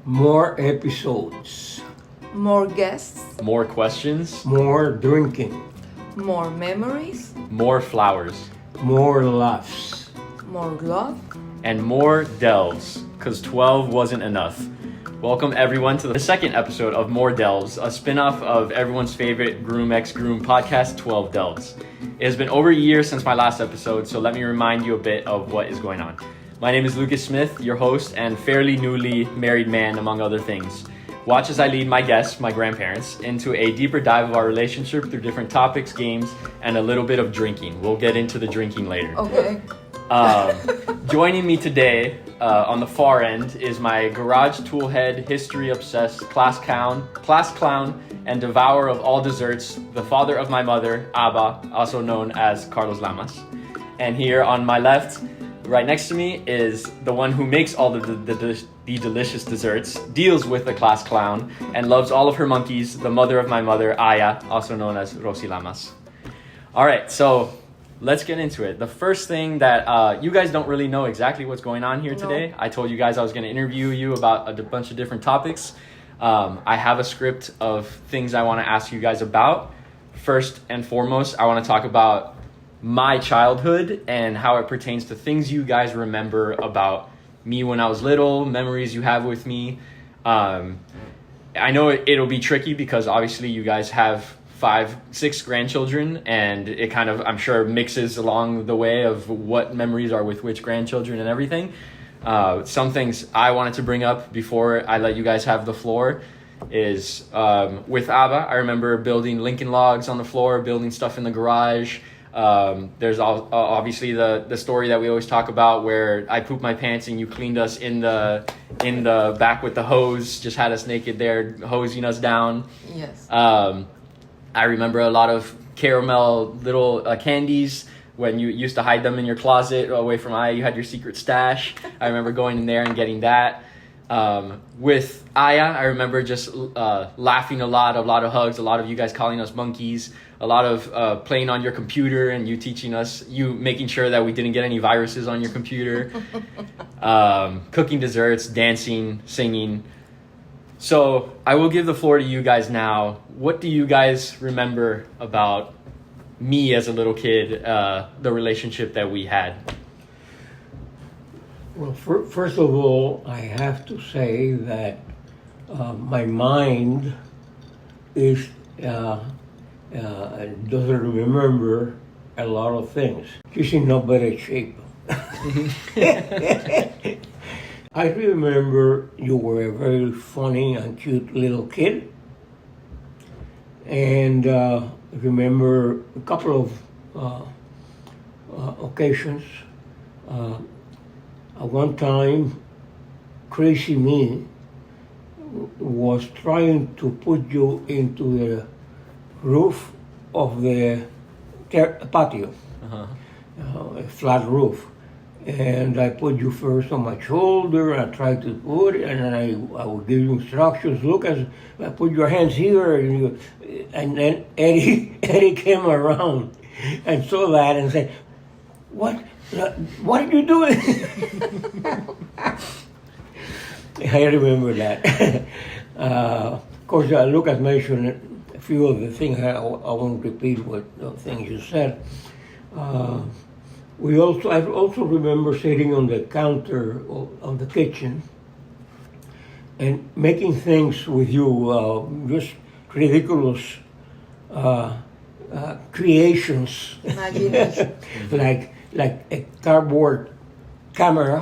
More episodes. More guests, More questions, More drinking. more memories, more flowers, More laughs. more love. and more delves, because 12 wasn't enough. Welcome everyone to the second episode of More Delves, a spin-off of everyone's favorite Groom x Groom podcast, 12 Delves. It has been over a year since my last episode, so let me remind you a bit of what is going on. My name is Lucas Smith, your host and fairly newly married man, among other things. Watch as I lead my guests, my grandparents, into a deeper dive of our relationship through different topics, games, and a little bit of drinking. We'll get into the drinking later. Okay. Joining me today on the far end is my garage toolhead, history-obsessed class clown, and devourer of all desserts, the father of my mother, Abba, also known as Carlos Lamas. And here on my left, right next to me, is the one who makes all the delicious desserts, deals with the class clown, and loves all of her monkeys, the mother of my mother, Aya, also known as Rosy Lamas. All right, so let's get into it. The first thing that you guys don't really know exactly what's going on here today. I told you guys I was going to interview you about a bunch of different topics. I have a script of things I want to ask you guys about. First and foremost, I want to talk about my childhood and how it pertains to things you guys remember about me when I was little, memories you have with me. I know it'll be tricky because obviously you guys have 5-6 grandchildren, and it kind of, I'm sure, mixes along the way of what memories are with which grandchildren and everything. Some things I wanted to bring up before I let you guys have the floor is with Abba, I remember building Lincoln logs on the floor, building stuff in the garage. There's obviously the story that we always talk about where I pooped my pants and you cleaned us in the back with the hose, just had us naked there hosing us down. Yes. I remember a lot of caramel little candies when you used to hide them in your closet away from Aya. You had your secret stash. I remember going in there and getting that. With Aya, I remember just laughing a lot of hugs, a lot of you guys calling us monkeys, a lot of playing on your computer and you teaching us, you making sure that we didn't get any viruses on your computer, cooking desserts, dancing, singing. So I will give the floor to you guys now. What do you guys remember about me as a little kid, the relationship that we had? Well, first of all, I have to say that my mind is doesn't remember a lot of things. She's in no better shape. I remember you were a very funny and cute little kid, and remember a couple of occasions. At one time, Crazy Me was trying to put you into the roof of the patio, a flat roof. And I put you first on my shoulder, and I tried to put it, and then I would give you instructions. Look, as I put your hands here, and then Eddie came around and saw that and said, What are you doing? I remember that. Of course, Lucas mentioned a few of the things. I won't repeat what the things you said. I also remember sitting on the counter of the kitchen and making things with you, just ridiculous creations, Imagination. like a cardboard camera,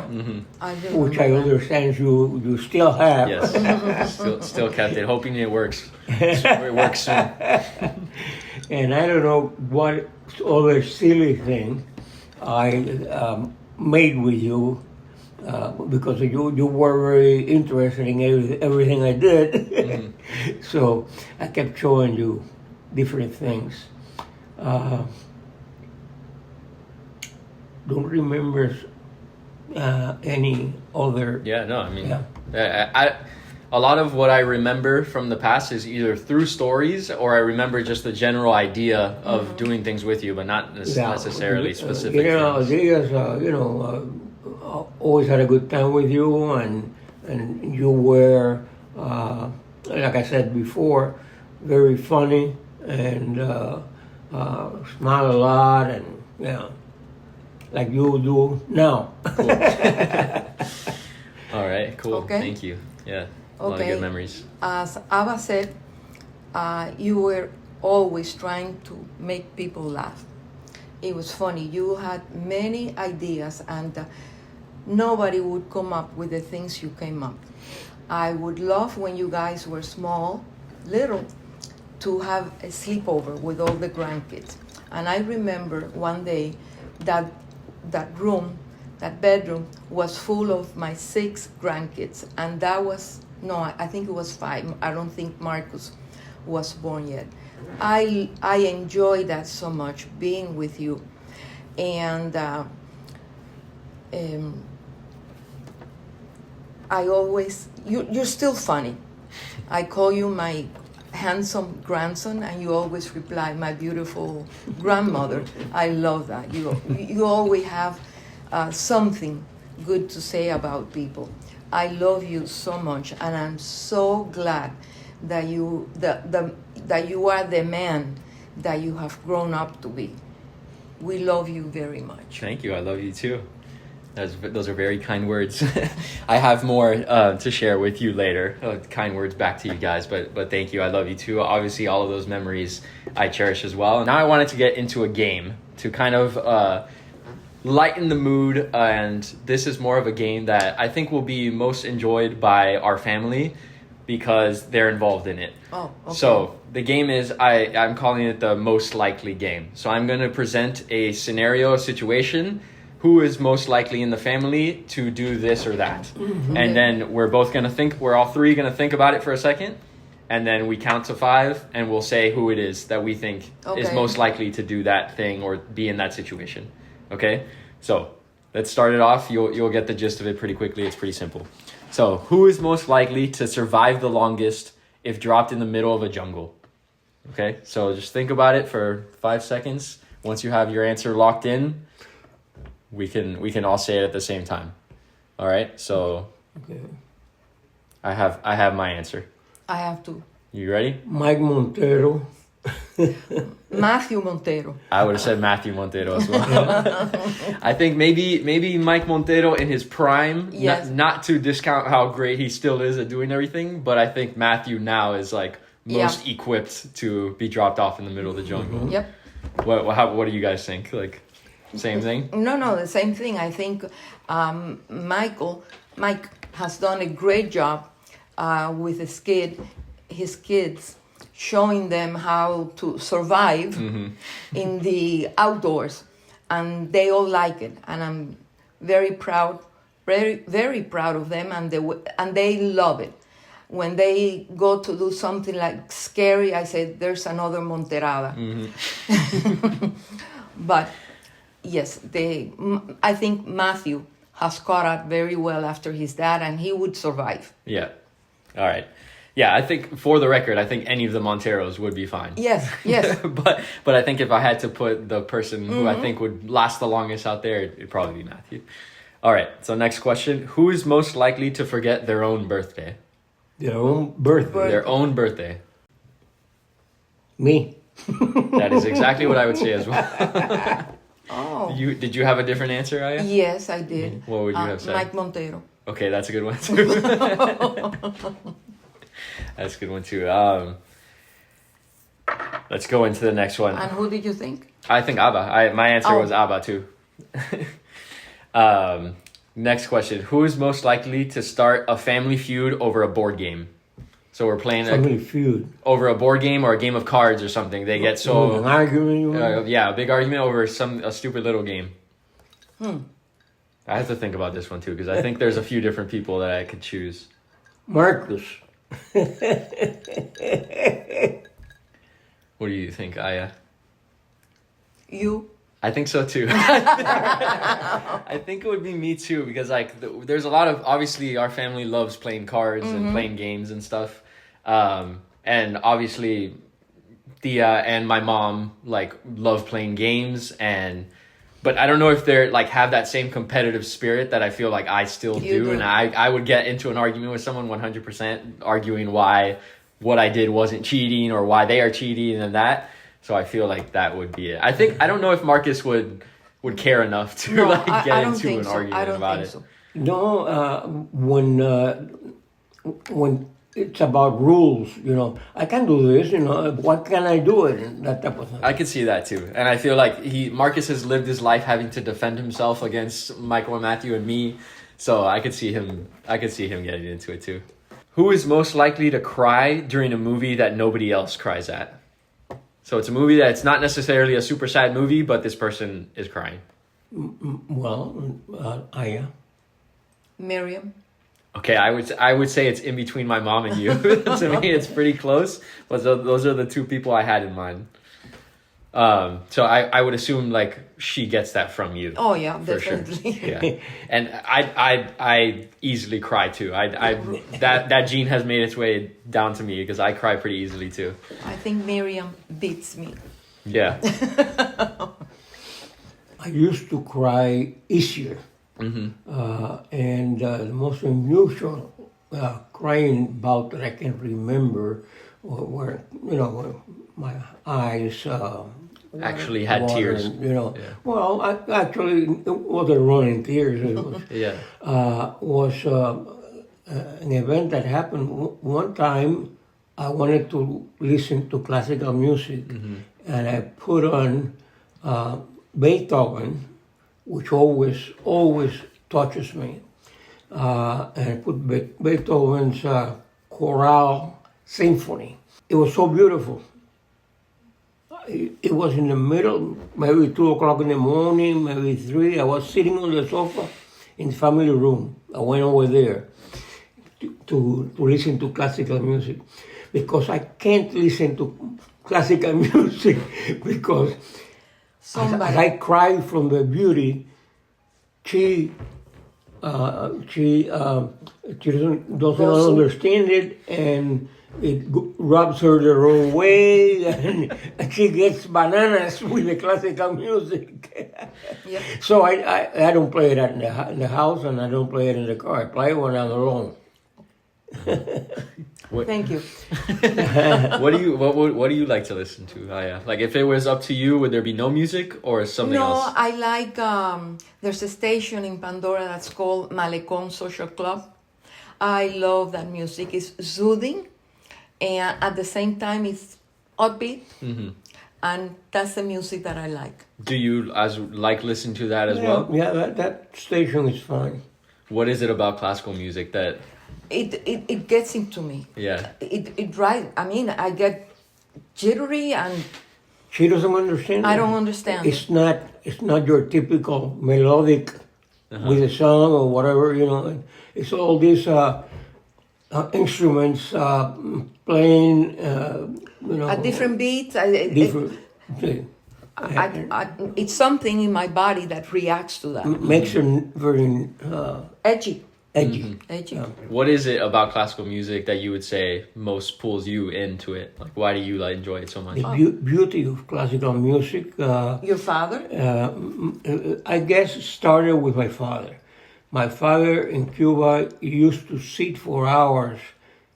which I understand you still have. Yes, still kept it, hoping it works. It works soon. And I don't know what other silly thing I made with you because you were very interested in everything I did. So I kept showing you different things. Don't remember any other. Yeah, no, I mean, a lot of what I remember from the past is either through stories or I remember just the general idea of doing things with you, but not necessarily specific things. things. Always had a good time with you, and and you were, like I said before, very funny and smile a lot, and like you do now. All right, cool. Okay. Thank you. Yeah, a lot of good memories. As Abba said, you were always trying to make people laugh. It was funny. You had many ideas, and nobody would come up with the things you came up. I would love when you guys were little, to have a sleepover with all the grandkids. And I remember one day that bedroom was full of my 6 grandkids, and I think it was 5. I don't think Marcus was born yet. I enjoy that so much, being with you, and you're still funny. I call you my handsome grandson, and you always reply, my beautiful grandmother. I love that. You always have something good to say about people. I love you so much, and I'm so glad that you are the man that you have grown up to be. We love you very much. Thank you. I love you too. Those are very kind words. I have more to share with you later. Kind words back to you guys, but thank you. I love you too. Obviously, all of those memories I cherish as well. Now I wanted to get into a game to kind of lighten the mood, and this is more of a game that I think will be most enjoyed by our family because they're involved in it. Oh, okay. So the game is, I'm calling it the most likely game. So I'm going to present a scenario, a situation. Who is most likely in the family to do this or that? Mm-hmm. And then we're all 3 going to think about it for a second. And then we count to 5 and we'll say who it is that we think is most likely to do that thing or be in that situation. Okay? So let's start it off. You'll get the gist of it pretty quickly. It's pretty simple. So who is most likely to survive the longest if dropped in the middle of a jungle? Okay? So just think about it for 5 seconds. Once you have your answer locked in, we can all say it at the same time. All right? So Okay. I have my answer. I have to. You ready? Mike Montero. Matthew Montero. I would have said Matthew Montero as well. I think maybe Mike Montero in his prime, yes. not to discount how great he still is at doing everything, but I think Matthew now is like most equipped to be dropped off in the middle of the jungle. Mm-hmm. Yep. What do you guys think? Like, same thing? No, the same thing. I think Mike has done a great job with his kids, showing them how to survive in the outdoors, and they all like it. And I'm very proud, very, very proud of them, and they love it. When they go to do something like scary, I say, "There's another Monterada." Mm-hmm. But yes, I think Matthew has caught up very well after his dad, and he would survive. Yeah. All right. Yeah, I think for the record, I think any of the Monteros would be fine. Yes. but I think if I had to put the person who I think would last the longest out there, it'd probably be Matthew. All right. So next question: who is most likely to forget their own birthday? Their own birthday. Their own birthday. Me. That is exactly what I would say as well. Oh. Did you have a different answer, Aya? Yes, I did. What would you have said? Mike Montero. Okay, that's a good one too. That's a good one too. Let's go into the next one. And who did you think? I think Abba. My answer was Abba too. Next question. Who is most likely to start a family feud over a board game? So we're playing Family feud. over a board game or a game of cards or something. They get so... An argument? yeah, a big argument over a stupid little game. I have to think about this one too, because I think there's a few different people that I could choose. Marcus. What do you think, Aya? You? I think so too. I think it would be me too, because like there's a lot of, obviously our family loves playing cards and playing games and stuff, and obviously Thea and my mom like love playing games, but I don't know if they're like have that same competitive spirit that I feel like I still do. And I would get into an argument with someone 100% arguing why what I did wasn't cheating or why they are cheating and that. So I feel like that would be it. I don't know if Marcus would care enough to get into an argument about it. So. No, when it's about rules, I can do this, what can I do it? And that type of thing. I could see that too. And I feel like Marcus has lived his life having to defend himself against Michael and Matthew and me. So I could see him getting into it too. Who is most likely to cry during a movie that nobody else cries at? So it's a movie that's not necessarily a super sad movie, but this person is crying. Well, Aya. Miriam. Okay, I would say it's in between my mom and you. To me, it's pretty close. But those are the two people I had in mind. So I would assume like she gets that from you. Oh yeah, for definitely. Sure. Yeah, and I easily cry too. That gene has made its way down to me because I cry pretty easily too. I think Miriam beats me. Yeah. I used to cry easier. Mm-hmm. And the most unusual crying bout that I can remember where my eyes actually had tears. And, Well, actually, it wasn't running tears. It was, was an event that happened one time. I wanted to listen to classical music, and I put on Beethoven, which always touches me. And I put Beethoven's Chorale Symphony. It was so beautiful. It was in the middle, maybe 2 o'clock in the morning, maybe 3. I was sitting on the sofa in the family room. I went over there to listen to classical music because I can't listen to classical music because as I cry from the beauty, she doesn't understand it, and it rubs her the wrong way, and she gets bananas with the classical music. Yep. So I don't play it in the house, and I don't play it in the car. I play it when I'm alone. Thank you. What do you like to listen to? Like if it was up to you, would there be no music or something else? No, I like. There's a station in Pandora that's called Malecón Social Club. I love that music. It's soothing, and at the same time, it's upbeat, and that's the music that I like. Do you like listen to that as well? Yeah, that station is fine. What is it about classical music that? It gets into me. Yeah. It drives. I mean, I get jittery and. She doesn't understand. I don't understand. It's not your typical melodic with a song or whatever. It's all these instruments playing. At different beats. Different. It's something in my body that reacts to that. Makes it very Edgy. edgy. What is it about classical music that you would say most pulls you into it? Like, why do you enjoy it so much? The beauty of classical music. Your father? I guess started with my father. My father in Cuba used to sit for hours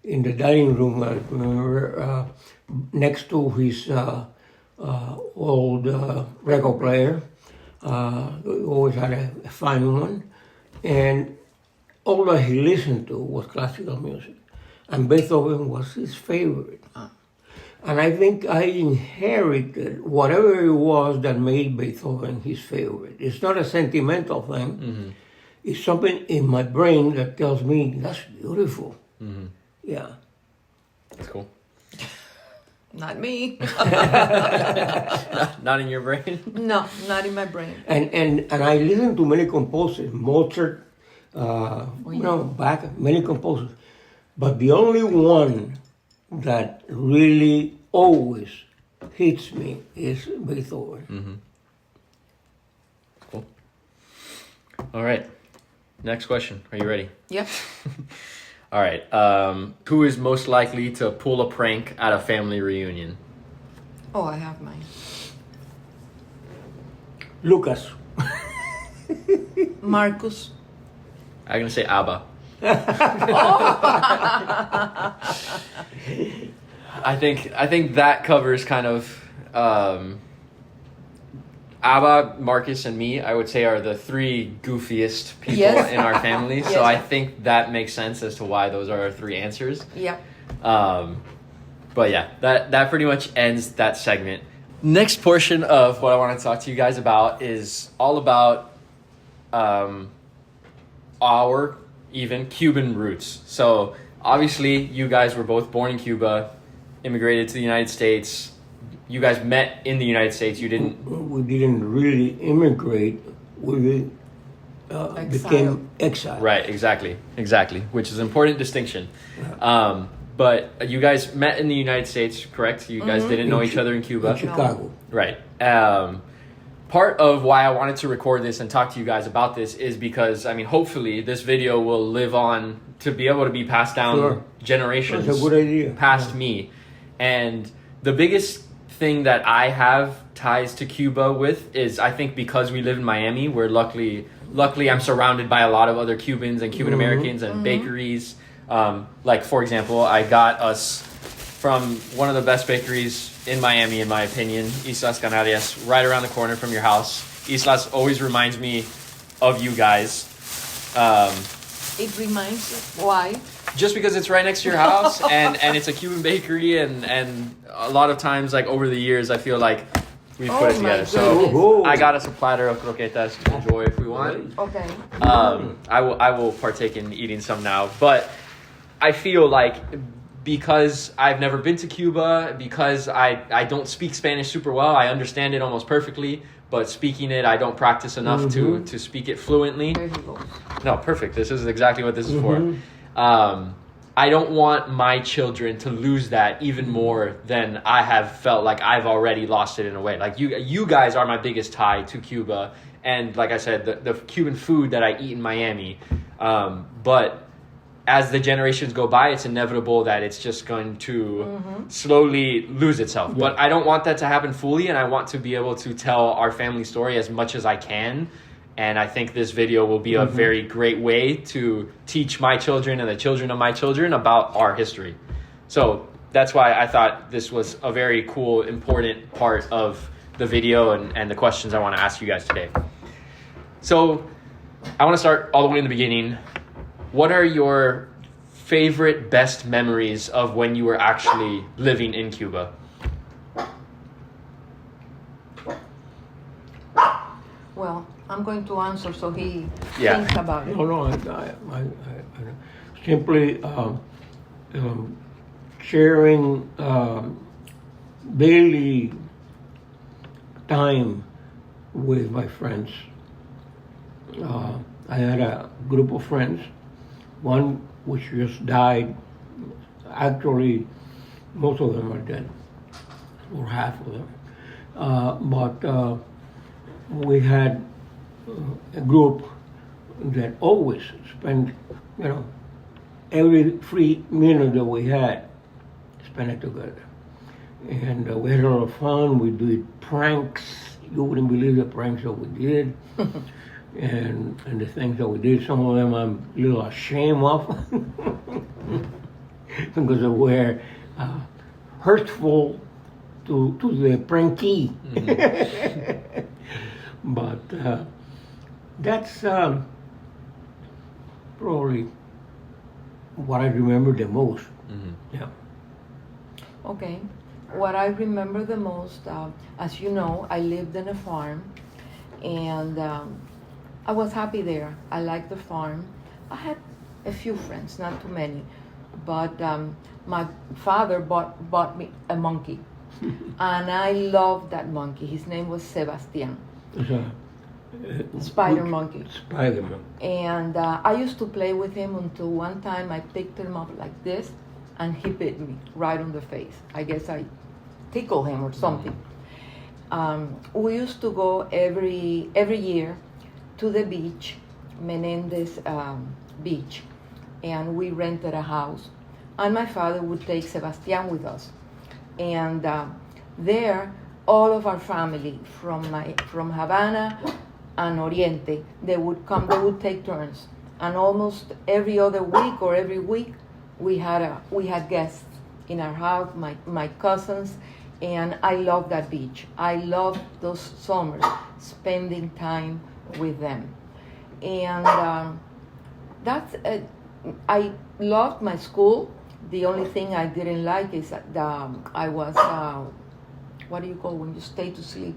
in the dining room. I remember next to his old record player. Always had a fine one, and all that he listened to was classical music, and Beethoven was his favorite. And I think I inherited whatever it was that made Beethoven his favorite. It's not a sentimental thing. Mm-hmm. It's something in my brain that tells me, that's beautiful. Mm-hmm. Yeah. That's cool. Not me. Not in your brain? No, not in my brain. And I listen to many composers, Mozart, Bach, many composers. But the only one that really always hits me is Beethoven. Mm-hmm. Cool. All right. Next question. Are you ready? Yep. All right. Who is most likely to pull a prank at a family reunion? Oh, I have mine. Lucas. Marcus. I'm gonna say Abba. I think that covers kind of Abba, Marcus, and me. I would say are the three goofiest people Yes. in our family. Yes. So I think that makes sense as to why those are our three answers. Yeah. But yeah, that pretty much ends that segment. Next portion of what I want to talk to you guys about is all about our even Cuban roots. So obviously you guys were both born in Cuba, immigrated to the United States. You guys met in the United States. You didn't. We didn't really immigrate. We became exiled. Right, exactly, which is an important distinction. But you guys met in the United States, correct? You guys didn't know each other in Cuba. In Chicago. Right. Part of why I wanted to record this and talk to you guys about this is because, I mean, hopefully this video will live on to be able to be passed down Sure. generations That's a good idea. past me. And the biggest thing that I have ties to Cuba with is, I think, because we live in Miami, where luckily I'm surrounded by a lot of other Cubans and Cuban Americans and bakeries. Like, for example, I got us from one of the best bakeries in Miami, in my opinion, Islas Canarias, right around the corner from your house. Islas always reminds me of you guys. It reminds you. Why? Just because it's right next to your house and it's a Cuban bakery and a lot of times, like, over the years, I feel like we put it my together. So goodness. I got us a platter of croquetas to enjoy if we want. Okay. I will partake in eating some now, but I feel like because I've never been to Cuba, because I don't speak Spanish super well, I understand it almost perfectly, but speaking it, I don't practice enough to speak it fluently. There you go. No, perfect. This is exactly what this is for. I don't want my children to lose that even more than I have felt like I've already lost it in a way. Like you guys are my biggest tie to Cuba, and like I said, the Cuban food that I eat in Miami. But as the generations go by, it's inevitable that it's just going to slowly lose itself. But I don't want that to happen fully, and I want to be able to tell our family story as much as I can. And I think this video will be a very great way to teach my children and the children of my children about our history. So that's why I thought this was a very cool, important part of the video and the questions I want to ask you guys today. So I want to start all the way in the beginning. What are your favorite, best memories of when you were actually living in Cuba? Well, I'm going to answer so he Yeah. thinks about it. No, I simply sharing daily time with my friends. I had a group of friends, one which just died. Actually, most of them are dead, or half of them. But we had a group that always spent, every free minute that we had, spent it together. And we had a lot of fun. We did pranks. You wouldn't believe the pranks that we did. and the things that we did. Some of them I'm a little ashamed of because they were hurtful to the prankee. But that's probably what I remember the most. Yeah. Okay. What I remember the most, as you know, I lived in a farm, and I was happy there. I liked the farm. I had a few friends, not too many, but my father bought me a monkey, and I loved that monkey. His name was Sebastian. Spider monkey. Spider monkey. And I used to play with him until one time I picked him up like this, and he bit me right on the face. I guess I tickled him or something. We used to go every year to the beach, Menendez Beach, and we rented a house. And my father would take Sebastian with us. And there, all of our family from Havana, and Oriente, they would come, they would take turns. And almost every other week or every week, we had guests in our house, my cousins, and I love that beach. I love those summers, spending time with them. And I loved my school. The only thing I didn't like is that I was, what do you call when you stay to sleep?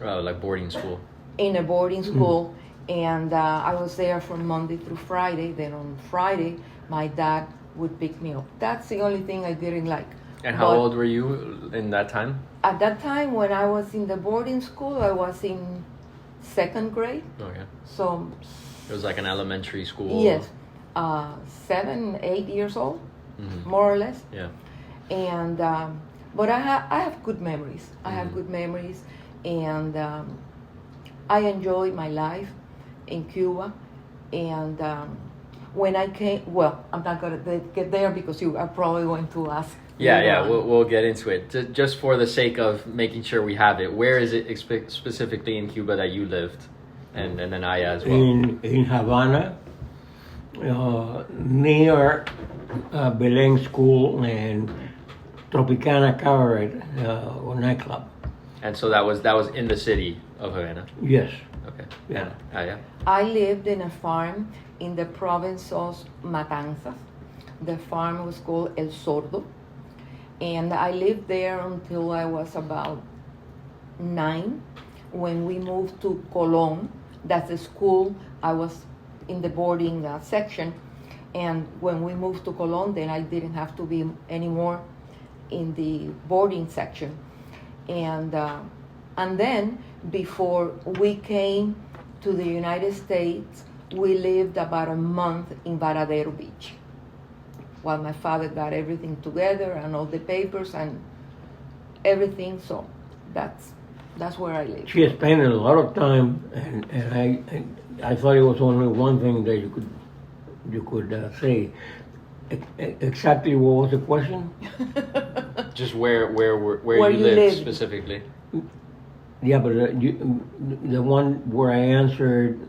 Like boarding school. In a boarding school. And I was there from Monday through Friday. Then on Friday, my dad would pick me up. That's the only thing I didn't like. And how old were you in that time? At that time, when I was in the boarding school, I was in 2nd grade. Okay. So it was like an elementary school. Yes, 7, 8 years old, more or less. Yeah. And but I have good memories. I have good memories, and I enjoyed my life in Cuba. And when I came, well, I'm not gonna get there because you are probably going to ask. Yeah, we'll get into it. Just for the sake of making sure we have it, where is it specifically in Cuba that you lived? And then I as well. In Havana, near Belén School and Tropicana Cabaret, or nightclub. And so that was in the city of Havana? Yes. Okay. Yeah. Yeah. I lived in a farm in the province of Matanzas. The farm was called El Sordo. And I lived there until I was about 9, when we moved to Colón. That's the school. I was in the boarding section. And when we moved to Colón, then I didn't have to be anymore in the boarding section. And then before we came to the United States, we lived about a month in Varadero Beach, while my father got everything together and all the papers and everything. So that's where I live. She spent a lot of time, and I thought it was only one thing that you could say. Exactly what was the question? Just where you lived specifically. Yeah, but the one where I answered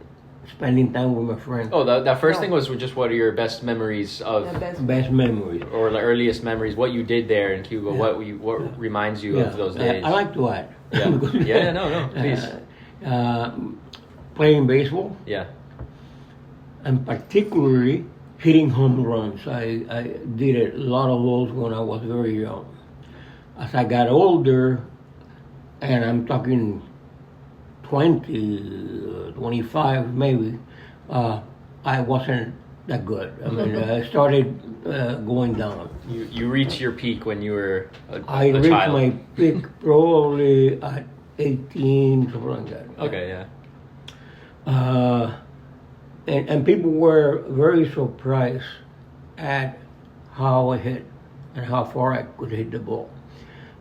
spending time with my friends. Oh, that first thing was just what are your best memories of? Best memories. Or the earliest memories, what you did there in Cuba, what reminds you of those days? I like to add. Yeah. No, please. Playing baseball. Yeah. And particularly hitting home runs. I did a lot of those when I was very young. As I got older, and I'm talking 20, 25 maybe, I wasn't that good. I mean, I started going down. You reached your peak when you were a I reached child. my peak probably at 18, something like that. Okay, yeah. And people were very surprised at how I hit and how far I could hit the ball,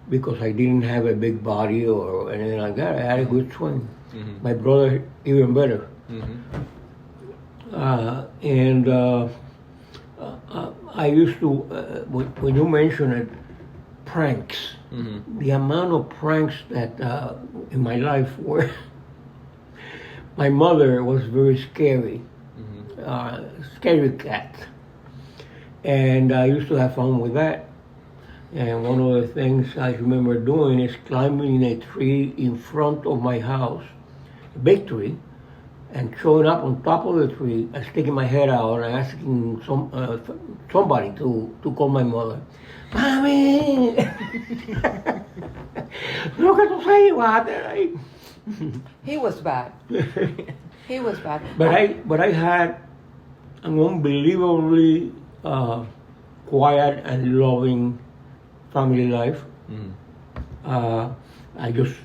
because I didn't have a big body or anything like that. I had a good swing. Mm-hmm. My brother even better. Mm-hmm. I used to, when you mentioned it, pranks, the amount of pranks that in my life were, my mother was very scary, scary cat. And I used to have fun with that. And one of the things I remember doing is climbing a tree in front of my house, a big tree, and showing up on top of the tree and sticking my head out and asking somebody to call my mother. Mommy! Look at the say what? He was bad. He was bad. But I had an unbelievably quiet and loving family life. I just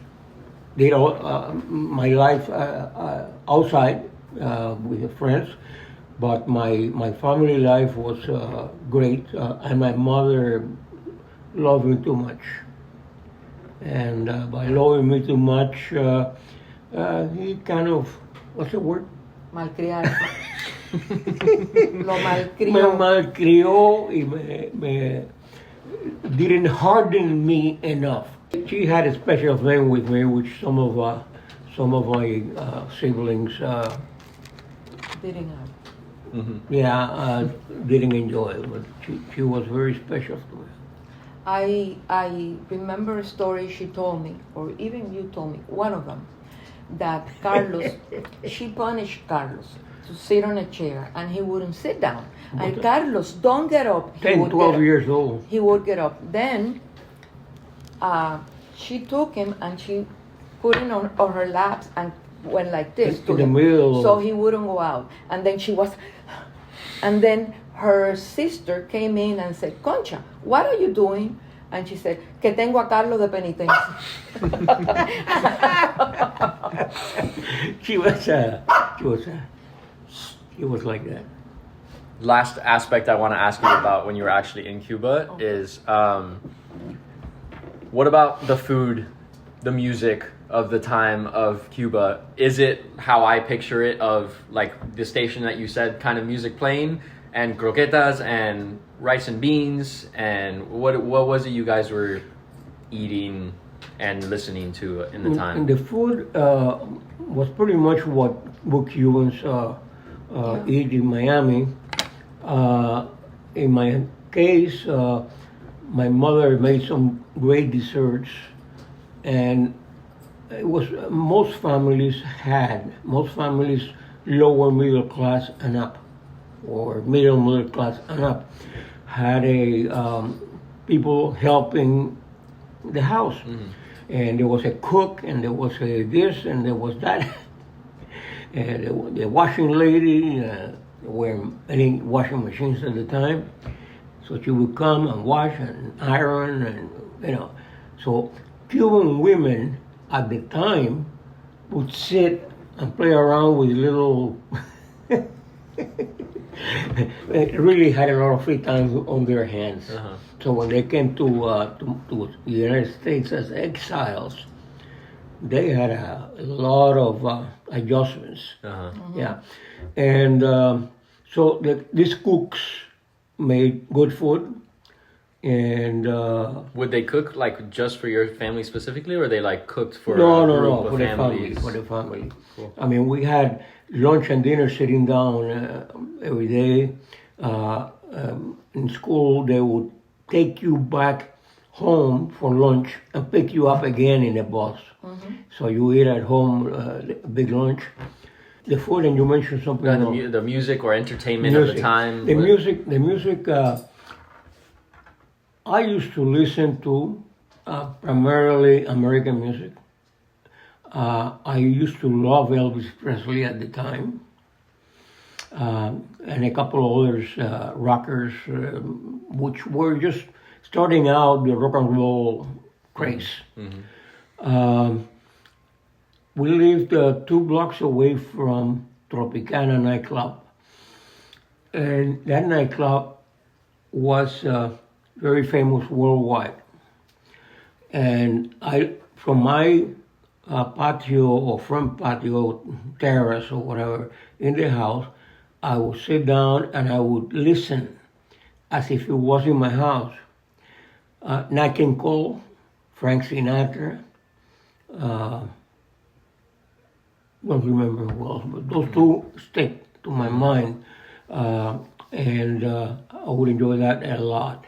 did all my life outside with friends, but my family life was great, and my mother loved me too much. And by loving me too much, he kind of, what's the word? Malcriado. Lo Me malcrió. malcrió y me didn't harden me enough. She had a special thing with me, which some some of my siblings, Didn't have. didn't enjoy it, but she was very special to me. I remember a story she told me, or even you told me, one of them, that Carlos, she punished Carlos to sit on a chair and he wouldn't sit down. And Carlos, don't get up. 10, 12 years old. He would get up. Then she took him and she put him on her laps and went like this to In the him, middle. so he wouldn't go out. And then and then her sister came in and said, Concha, what are you doing? And she said, que tengo a Carlos de penitencia. She was like that. Last aspect I want to ask you about when you were actually in Cuba is what about the food, the music of the time of Cuba? Is it how I picture it, of like the station that you said, kind of music playing and croquetas and rice and beans, and what was it you guys were eating and listening to in the time? And the food was pretty much what Cubans eat in Miami. In my case, my mother made some great desserts, and it was most families lower middle class and up, or middle class and up, had people helping the house. And there was a cook, and there was a this, and there was that. And the washing lady, there weren't any washing machines at the time, so she would come and wash and iron, and So Cuban women at the time would sit and play around with little. They really had a lot of free time on their hands. So when they came to the United States as exiles, they had a lot of adjustments. Yeah, and so these cooks made good food. And would they cook like just for your family specifically, or they like cooked for no, of for families? For the family. Cool. I mean, we had lunch and dinner sitting down every day. In school, they would take you back home for lunch and pick you up again in a bus. So you eat at home a big lunch. The food, and you mentioned something. The music or entertainment of the time. The music. I used to listen to primarily American music. I used to love Elvis Presley at the time, and a couple of others, rockers, which were just starting out the rock and roll craze. We lived 2 blocks away from Tropicana nightclub, and that nightclub was very famous worldwide. And from my patio or front patio, terrace or whatever, in the house, I would sit down and I would listen as if it was in my house. Nat King Cole, Frank Sinatra, don't remember who else, but those two stick to my mind, and I would enjoy that a lot.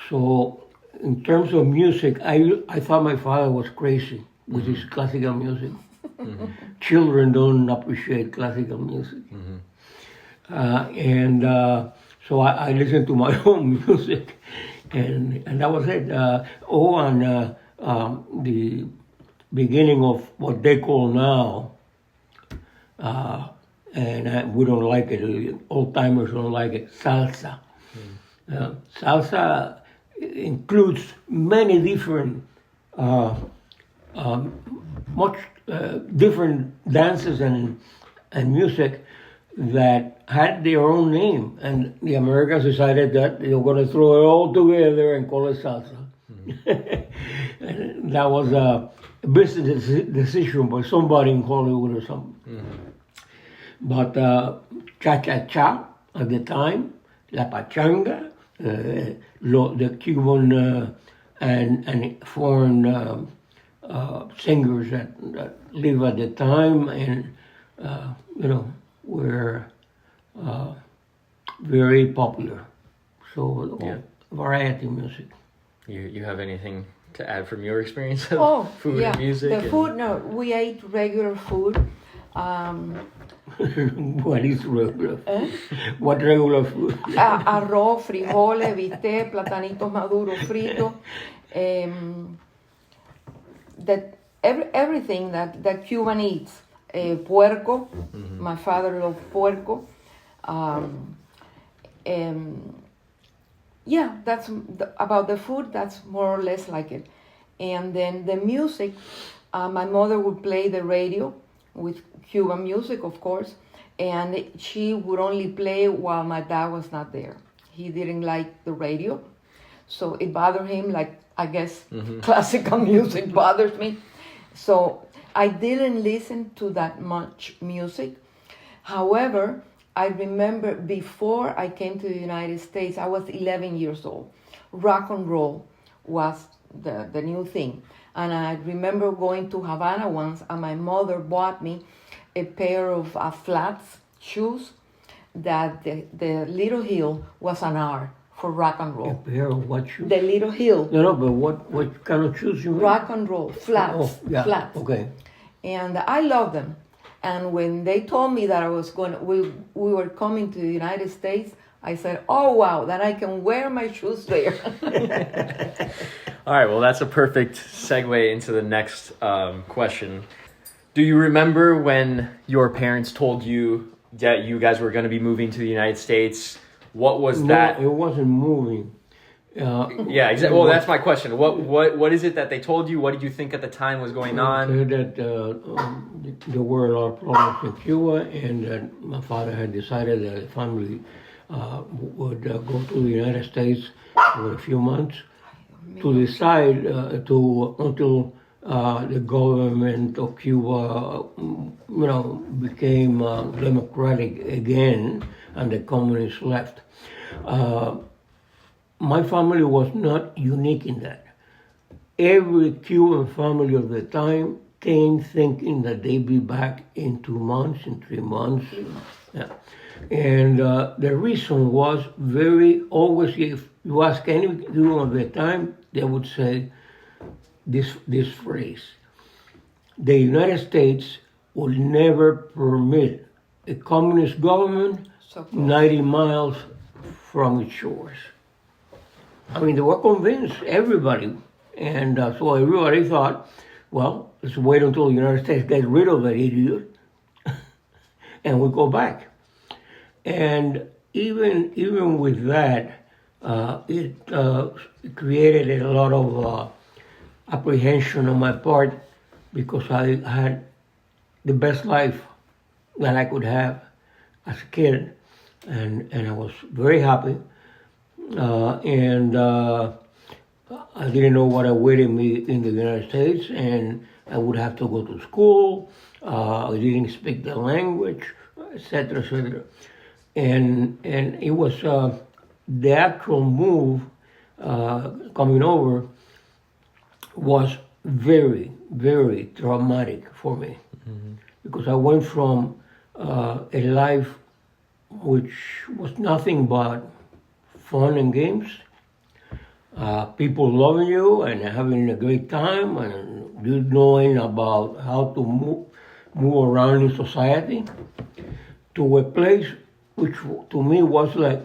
So in terms of music, I thought my father was crazy with his classical music. Children don't appreciate classical music. So I listened to my own music, and that was it. The beginning of what they call now, and we don't like it, old-timers don't like it, salsa. Salsa includes many different, different dances and music that had their own name, and the Americans decided that they were going to throw it all together and call it salsa. And that was a business decision by somebody in Hollywood or something. But cha-cha-cha at the time, la pachanga, the Cuban and foreign singers that lived at the time and, were very popular. So Yeah. variety music. You have anything to add from your experience of Oh, food yeah. and music? The food, no, we ate regular food. What is regular food? What regular food? Arroz, frijoles, bistec, platanitos maduros fritos. Everything that Cuban eats. Puerco. Mm-hmm. My father loved puerco. Yeah, about the food. That's more or less like it. And then the music, my mother would play the radio with Cuban music, of course, and she would only play while my dad was not there. He didn't like the radio, so it bothered him, like I guess classical music bothers me. So I didn't listen to that much music. However, I remember before I came to the United States, I was 11 years old. Rock and roll was the new thing. And I remember going to Havana once, and my mother bought me a pair of flats shoes that the little heel was an R for rock and A roll. pair of what shoes? The little heel, No, but what kind of shoes you mean? rock and roll, flats, Oh, yeah. flats. Okay. And I love them. And when they told me that we were coming to the United States, I said, "Oh wow, that I can wear my shoes there." All right, well, that's a perfect segue into the next question. Do you remember when your parents told you that you guys were going to be moving to the United States? What was that? No, it wasn't moving. Yeah, exactly. Well, that's my question. What is it that they told you? What did you think at the time was going on? That there were a lot of problems in Cuba, and that my father had decided that the family would go to the United States for a few months to decide until the government of Cuba, became democratic again, and the communists left. My family was not unique in that. Every Cuban family of the time came thinking that they'd be back in 2 months, in 3 months. Yeah. And the reason was always, if you ask any Cuban of the time, they would say this phrase: the United States will never permit a communist government So close. 90 miles from its shores. I mean, they were convinced, everybody. And so everybody thought, well, let's wait until the United States gets rid of that idiot and we go back. And even with that, it created a lot of apprehension on my part, because I had the best life that I could have as a kid, and I was very happy. I didn't know what awaited me in the United States, and I would have to go to school. I didn't speak the language, etc., etc. And it was the actual move coming over was very, very traumatic for me, because I went from a life which was nothing but fun and games, people loving you and having a great time, and you knowing about how to move around in society, to a place which to me was like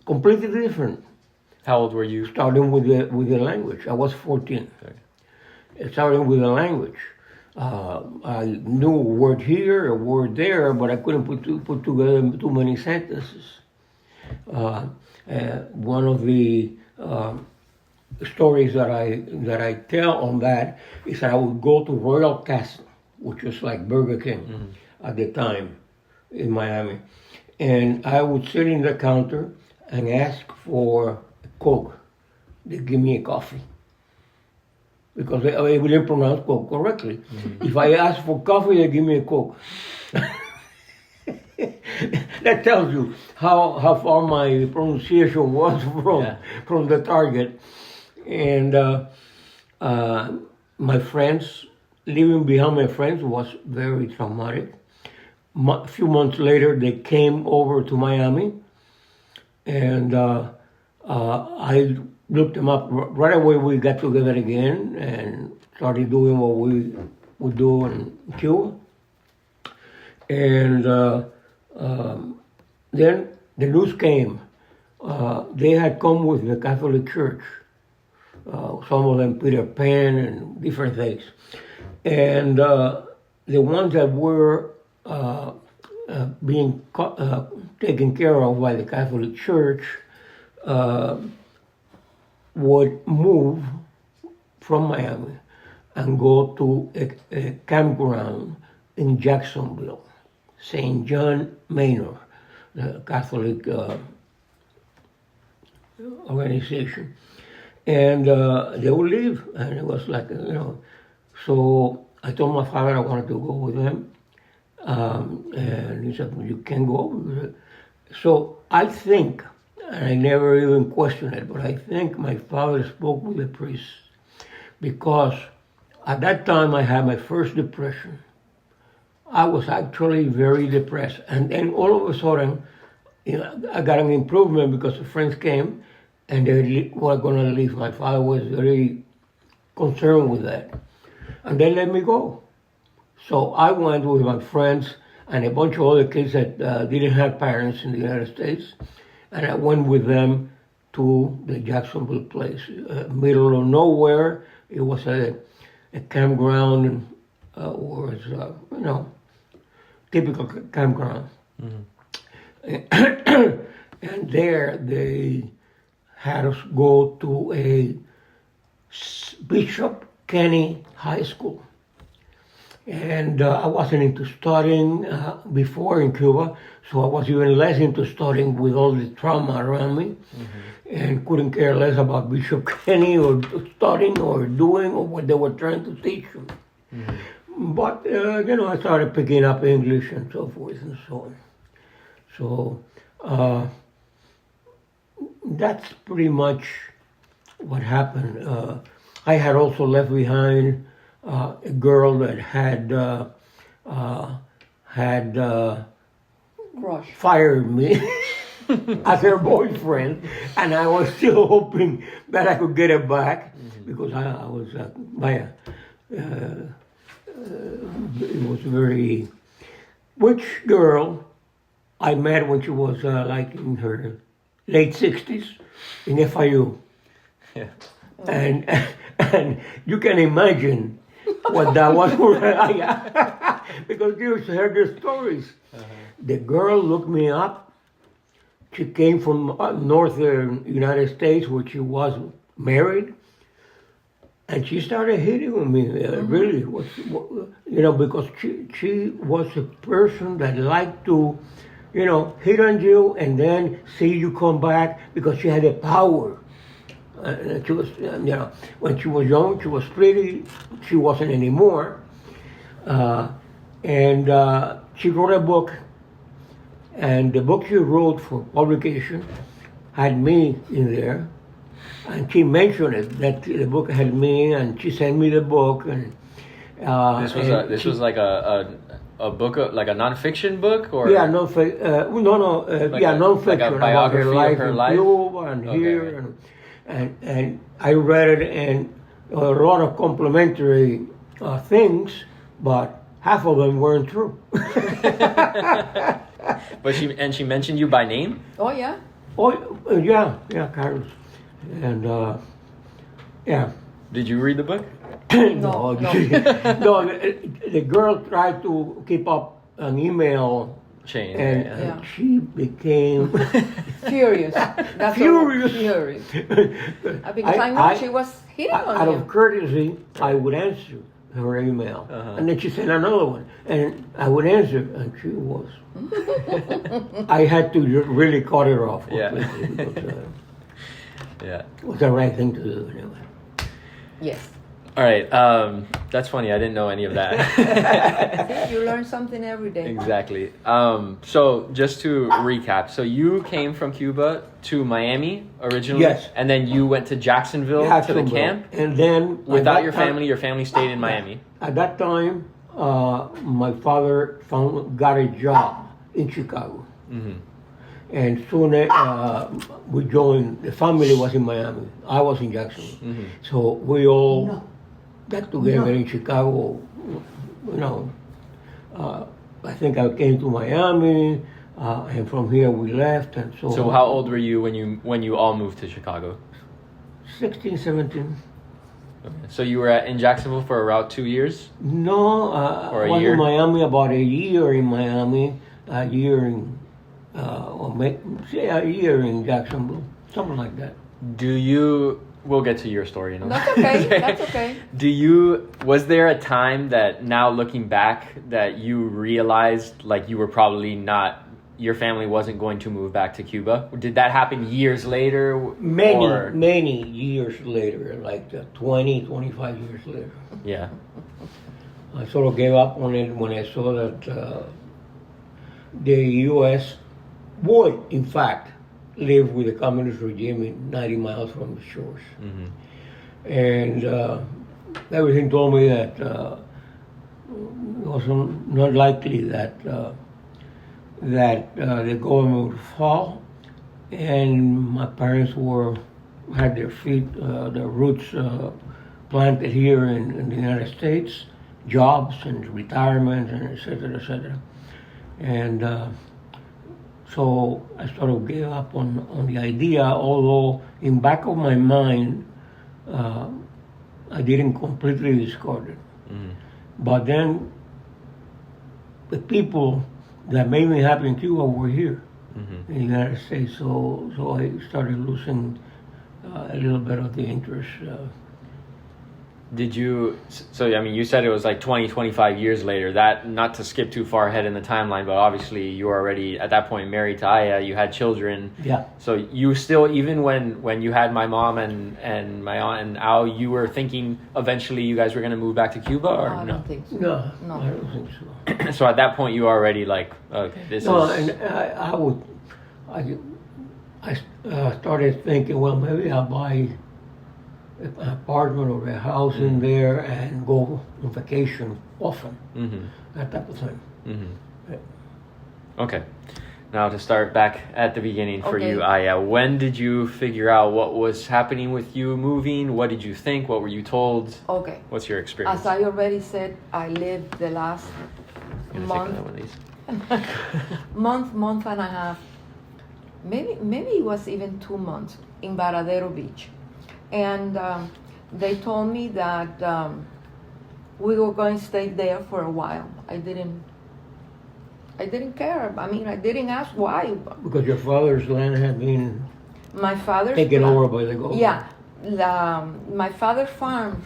completely different. How old were you? Starting with the language, I was 14. Okay. Starting with the language, I knew a word here, a word there, but I couldn't put together too many sentences. One of the stories that I tell on that is that I would go to Royal Castle, which was like Burger King at the time in Miami, and I would sit in the counter and ask for a Coke. They give me a coffee, because they didn't pronounce Coke correctly. If I ask for coffee, they give me a Coke. That tells you how far my pronunciation was from the target. And my friends, leaving behind my friends was very traumatic. A few months later, they came over to Miami, and I looked them up. Right away, we got together again and started doing what we would do in Cuba. And then the news came. They had come with the Catholic Church. Some of them Peter Pan and different things. And the ones that were being taken care of by the Catholic Church would move from Miami and go to a campground in Jacksonville, St. John Manor, the Catholic organization. And they would leave, and it was like, so I told my father I wanted to go with them. And he said, well, you can go. So I think, and I never even questioned it, but I think my father spoke with the priest because at that time I had my first depression. I was actually very depressed. And then all of a sudden, I got an improvement because the friends came and they were going to leave. My father was very concerned with that. And they let me go. So I went with my friends and a bunch of other kids that didn't have parents in the United States. And I went with them to the Jacksonville place, middle of nowhere. It was a campground, was, typical campground. Mm-hmm. And there they had us go to a Bishop Kenny High School. And I wasn't into studying before in Cuba, so I was even less into studying with all the trauma around me, and couldn't care less about Bishop Kenny or studying or doing or what they were trying to teach me. But, I started picking up English and so forth and so on. So that's pretty much what happened. I had also left behind a girl that had fired me as her boyfriend, and I was still hoping that I could get her back because I was it was very. Which girl I met when she was like in her late 60s in FIU. Yeah. And you can imagine what that was for her. Because you heard the stories. The girl looked me up. She came from northern United States where she was married. And she started hitting on me, really. Because she was a person that liked to, hit on you and then see you come back because she had the power. She was, when she was young, she was pretty. She wasn't anymore. And she wrote a book. And the book she wrote for publication had me in there. And she mentioned it, that the book had me, and she sent me the book. And this was like a book, like a nonfiction book, or nonfiction. Nonfiction like a biography about her life of her life in Cuba and here, and I read it, and a lot of complimentary things, but half of them weren't true. But she mentioned you by name? Oh yeah. Oh yeah, Carlos. And Did you read the book? No. The girl tried to keep up an email chain, and she became furious. That's furious. Because I know she was hitting on out you. of courtesy, I would answer her email, and then she sent another one, and I would answer, and she was. I had to really cut her off. It was the right thing to do anyway. Yes. All right. That's funny. I didn't know any of that. See, you learn something every day. Exactly. So just to recap, so you came from Cuba to Miami originally? Yes. And then you went to Jacksonville to the camp? And then... Without your family stayed in Miami? At that time, my father got a job in Chicago. Mm-hmm. And soon we joined, the family was in Miami. I was in Jacksonville. Mm-hmm. So we all got together in Chicago. You know, I think I came to Miami, and from here we left. And so. So how old were you when you all moved to Chicago? 16, 17. Okay. So you were in Jacksonville for around 2 years? No, Or I a was year? in Miami about a year in Miami, a year in, say a year in Jacksonville, something like that. We'll get to your story in a That's okay. That's okay. Was there a time that now looking back that you realized like you were probably your family wasn't going to move back to Cuba? Did that happen years later? Many years later, like 20, 25 years later. Yeah. I sort of gave up on it when I saw that the U.S. would, in fact, live with the communist regime in 90 miles from the shores. Mm-hmm. And everything told me that it was not likely that the government would fall, and my parents had their roots planted here in the United States, jobs and retirement and et cetera, and so I sort of gave up on the idea, although in back of my mind I didn't completely discard it. Mm-hmm. But then the people that made me happy in Cuba were here Mm-hmm. in the United States, so I started losing a little bit of the interest. You said it was like 20, 25 years later. That, not to skip too far ahead in the timeline, but obviously you were already at that point married to Aya, you had children. Yeah. So you still, even when you had my mom and my aunt and Al, you were thinking eventually you guys were going to move back to Cuba, or I don't think so. No, No. I don't think so. So at that point you were already like, okay, this No, is... and I started thinking, well, maybe I'll buy an apartment or a house in there and go on vacation often, Mm-hmm. that type of thing. Mm-hmm. Yeah. Okay. Now to start back at the beginning for Okay. you, Aya, when did you figure out what was happening with you moving? What did you think? What were you told? Okay. What's your experience? As I already said, I lived the last I'm gonna take another one of these. month and a half, maybe it was even 2 months in Varadero Beach, and they told me that we were going to stay there for a while. I didn't care. I mean, I didn't ask why. Because your father's land had been My father's taken plan- over by the government. Yeah, my father's farm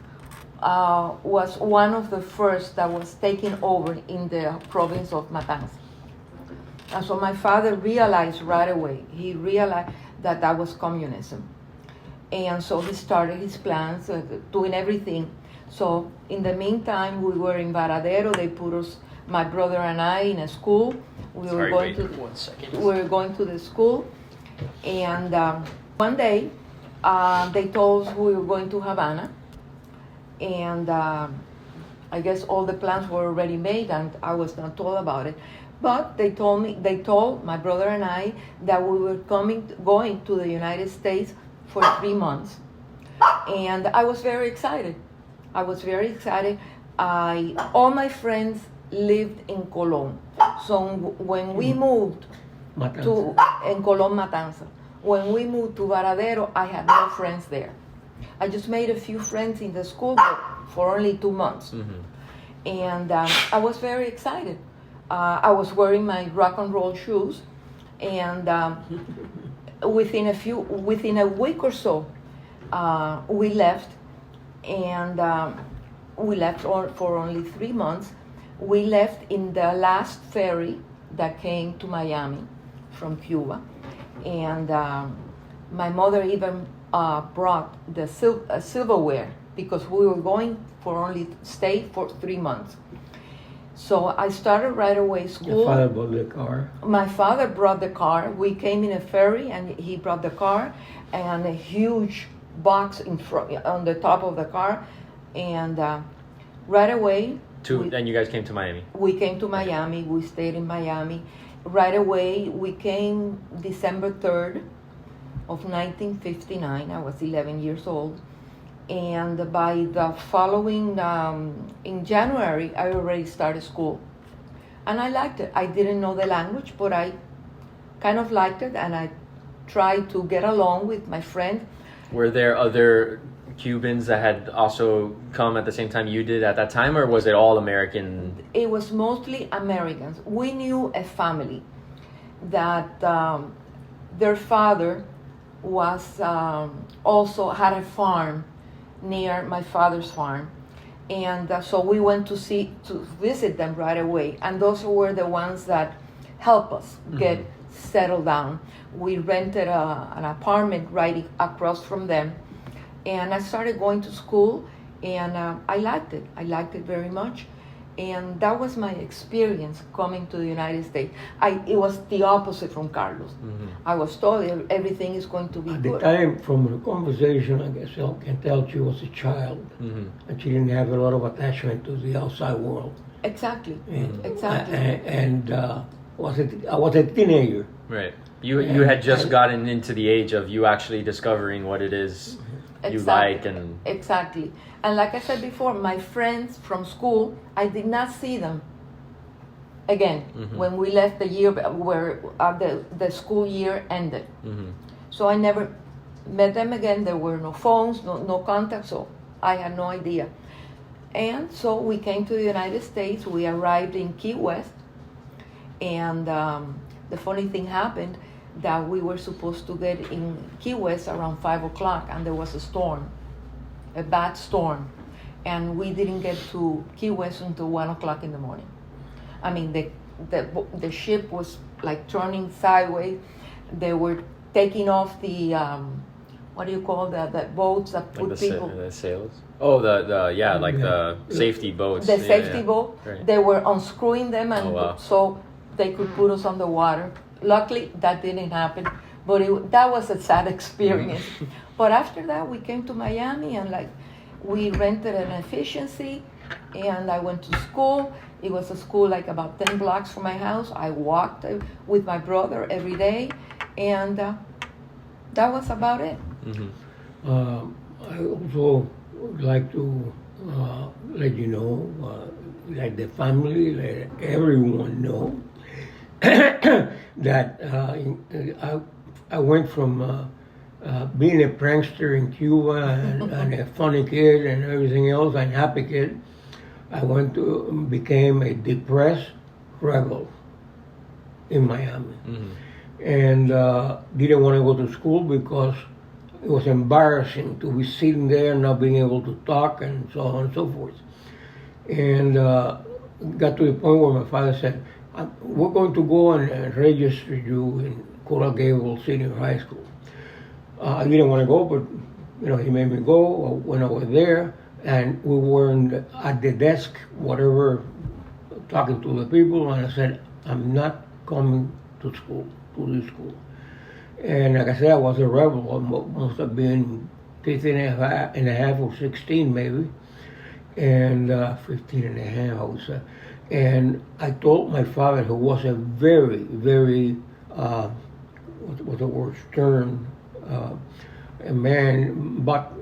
was one of the first that was taken over in the province of Matanzas. And so my father realized right away, he realized that was communism. And so he started his plans, doing everything. So in the meantime, we were in Varadero. They put us, my brother and I, in a school. We were going to the school. And one day, they told us we were going to Havana. And I guess all the plans were already made, and I was not told about it. But they told my brother and I that we were going to the United States for 3 months. And I was very excited. All my friends lived in Colón. So when we moved in Colón, Matanzas, when we moved to Varadero, I had no friends there. I just made a few friends in the school, but for only 2 months. Mm-hmm. And I was very excited. I was wearing my rock and roll shoes, and within a week or so, we left, and we left for only 3 months. We left in the last ferry that came to Miami from Cuba, and my mother even brought the silverware because we were going for only stay for 3 months. So I started right away school. Your father bought the car. My father brought the car. We came in a ferry, and he brought the car and a huge box in front on the top of the car, and right away. And you guys came to Miami. We came to Miami. We stayed in Miami. Right away, we came December 3rd of 1959. I was 11 years old. And by the following, in January, I already started school. And I liked it. I didn't know the language, but I kind of liked it, and I tried to get along with my friend. Were there other Cubans that had also come at the same time you did at that time, or was it all American? It was mostly Americans. We knew a family that their father was also had a farm near my father's farm, and so we went to visit them right away, and those were the ones that helped us get settled down. We rented an apartment right across from them, and I started going to school, and I liked it very much. And that was my experience coming to the United States. It was the opposite from Carlos. I was told everything is going to be At good. the time, from the conversation, I guess I can tell she was a child, and she didn't have a lot of attachment to the outside world. Exactly. And I was a teenager. Right. You had just gotten into the age of you actually discovering what it is you like and Exactly. And like I said before, my friends from school, I did not see them again when we left the year where the school year ended. So I never met them again. There were no phones, no contact, so I had no idea. And so we came to the United States. We arrived in Key West, and the funny thing happened that we were supposed to get in Key West around 5 o'clock, and there was a storm, a bad storm, and we didn't get to Key West until 1 o'clock in the morning. I mean, the ship was like turning sideways. They were taking off the what do you call the boats that put like people? The sails. Oh, the safety boats. The safety boat. Right. They were unscrewing them, and so they could put us on the water. Luckily, that didn't happen, but that was a sad experience. But after that, we came to Miami, and we rented an efficiency, and I went to school. It was a school like about 10 blocks from my house. I walked with my brother every day, and that was about it. I also would like to let you know, let the family, let everyone know that I went from being a prankster in Cuba and a funny kid and everything else, and happy kid. I became a depressed rebel in Miami, and didn't want to go to school because it was embarrassing to be sitting there and not being able to talk and so on and so forth. And got to the point where my father said, "We're going to go and register you in Coral Gables Senior High School." I didn't want to go, but he made me go. When I was there, and we were at the desk, whatever, talking to the people, and I said, "I'm not coming to school, to this school." And like I said, I was a rebel. I must have been 15 and a half or 16 maybe, and 15 and a half, I would say. And I told my father, who was a very, very, what's the word, stern a man, but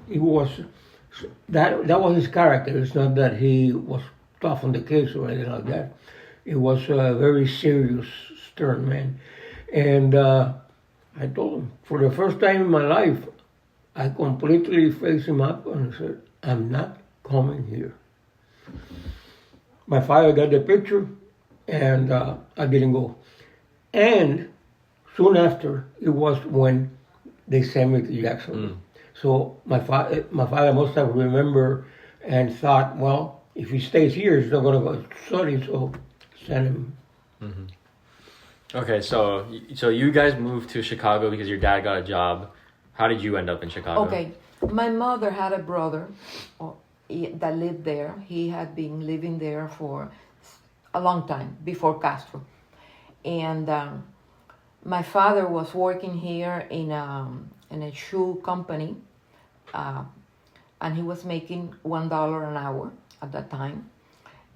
he was, that was his character. It's not that he was tough on the kids or anything like that. He was a very serious, stern man. And I told him, for the first time in my life, I completely faced him up and said, "I'm not coming here." My father got the picture, and I didn't go. And soon after, it was when they sent me to Jacksonville. So my father must have remembered and thought, well, if he stays here, he's not going to go study, so send him. Okay, so you guys moved to Chicago because your dad got a job. How did you end up in Chicago? Okay, my mother had a brother that lived there. He had been living there for a long time before Castro, and my father was working here in a shoe company, and he was making $1 an hour at that time,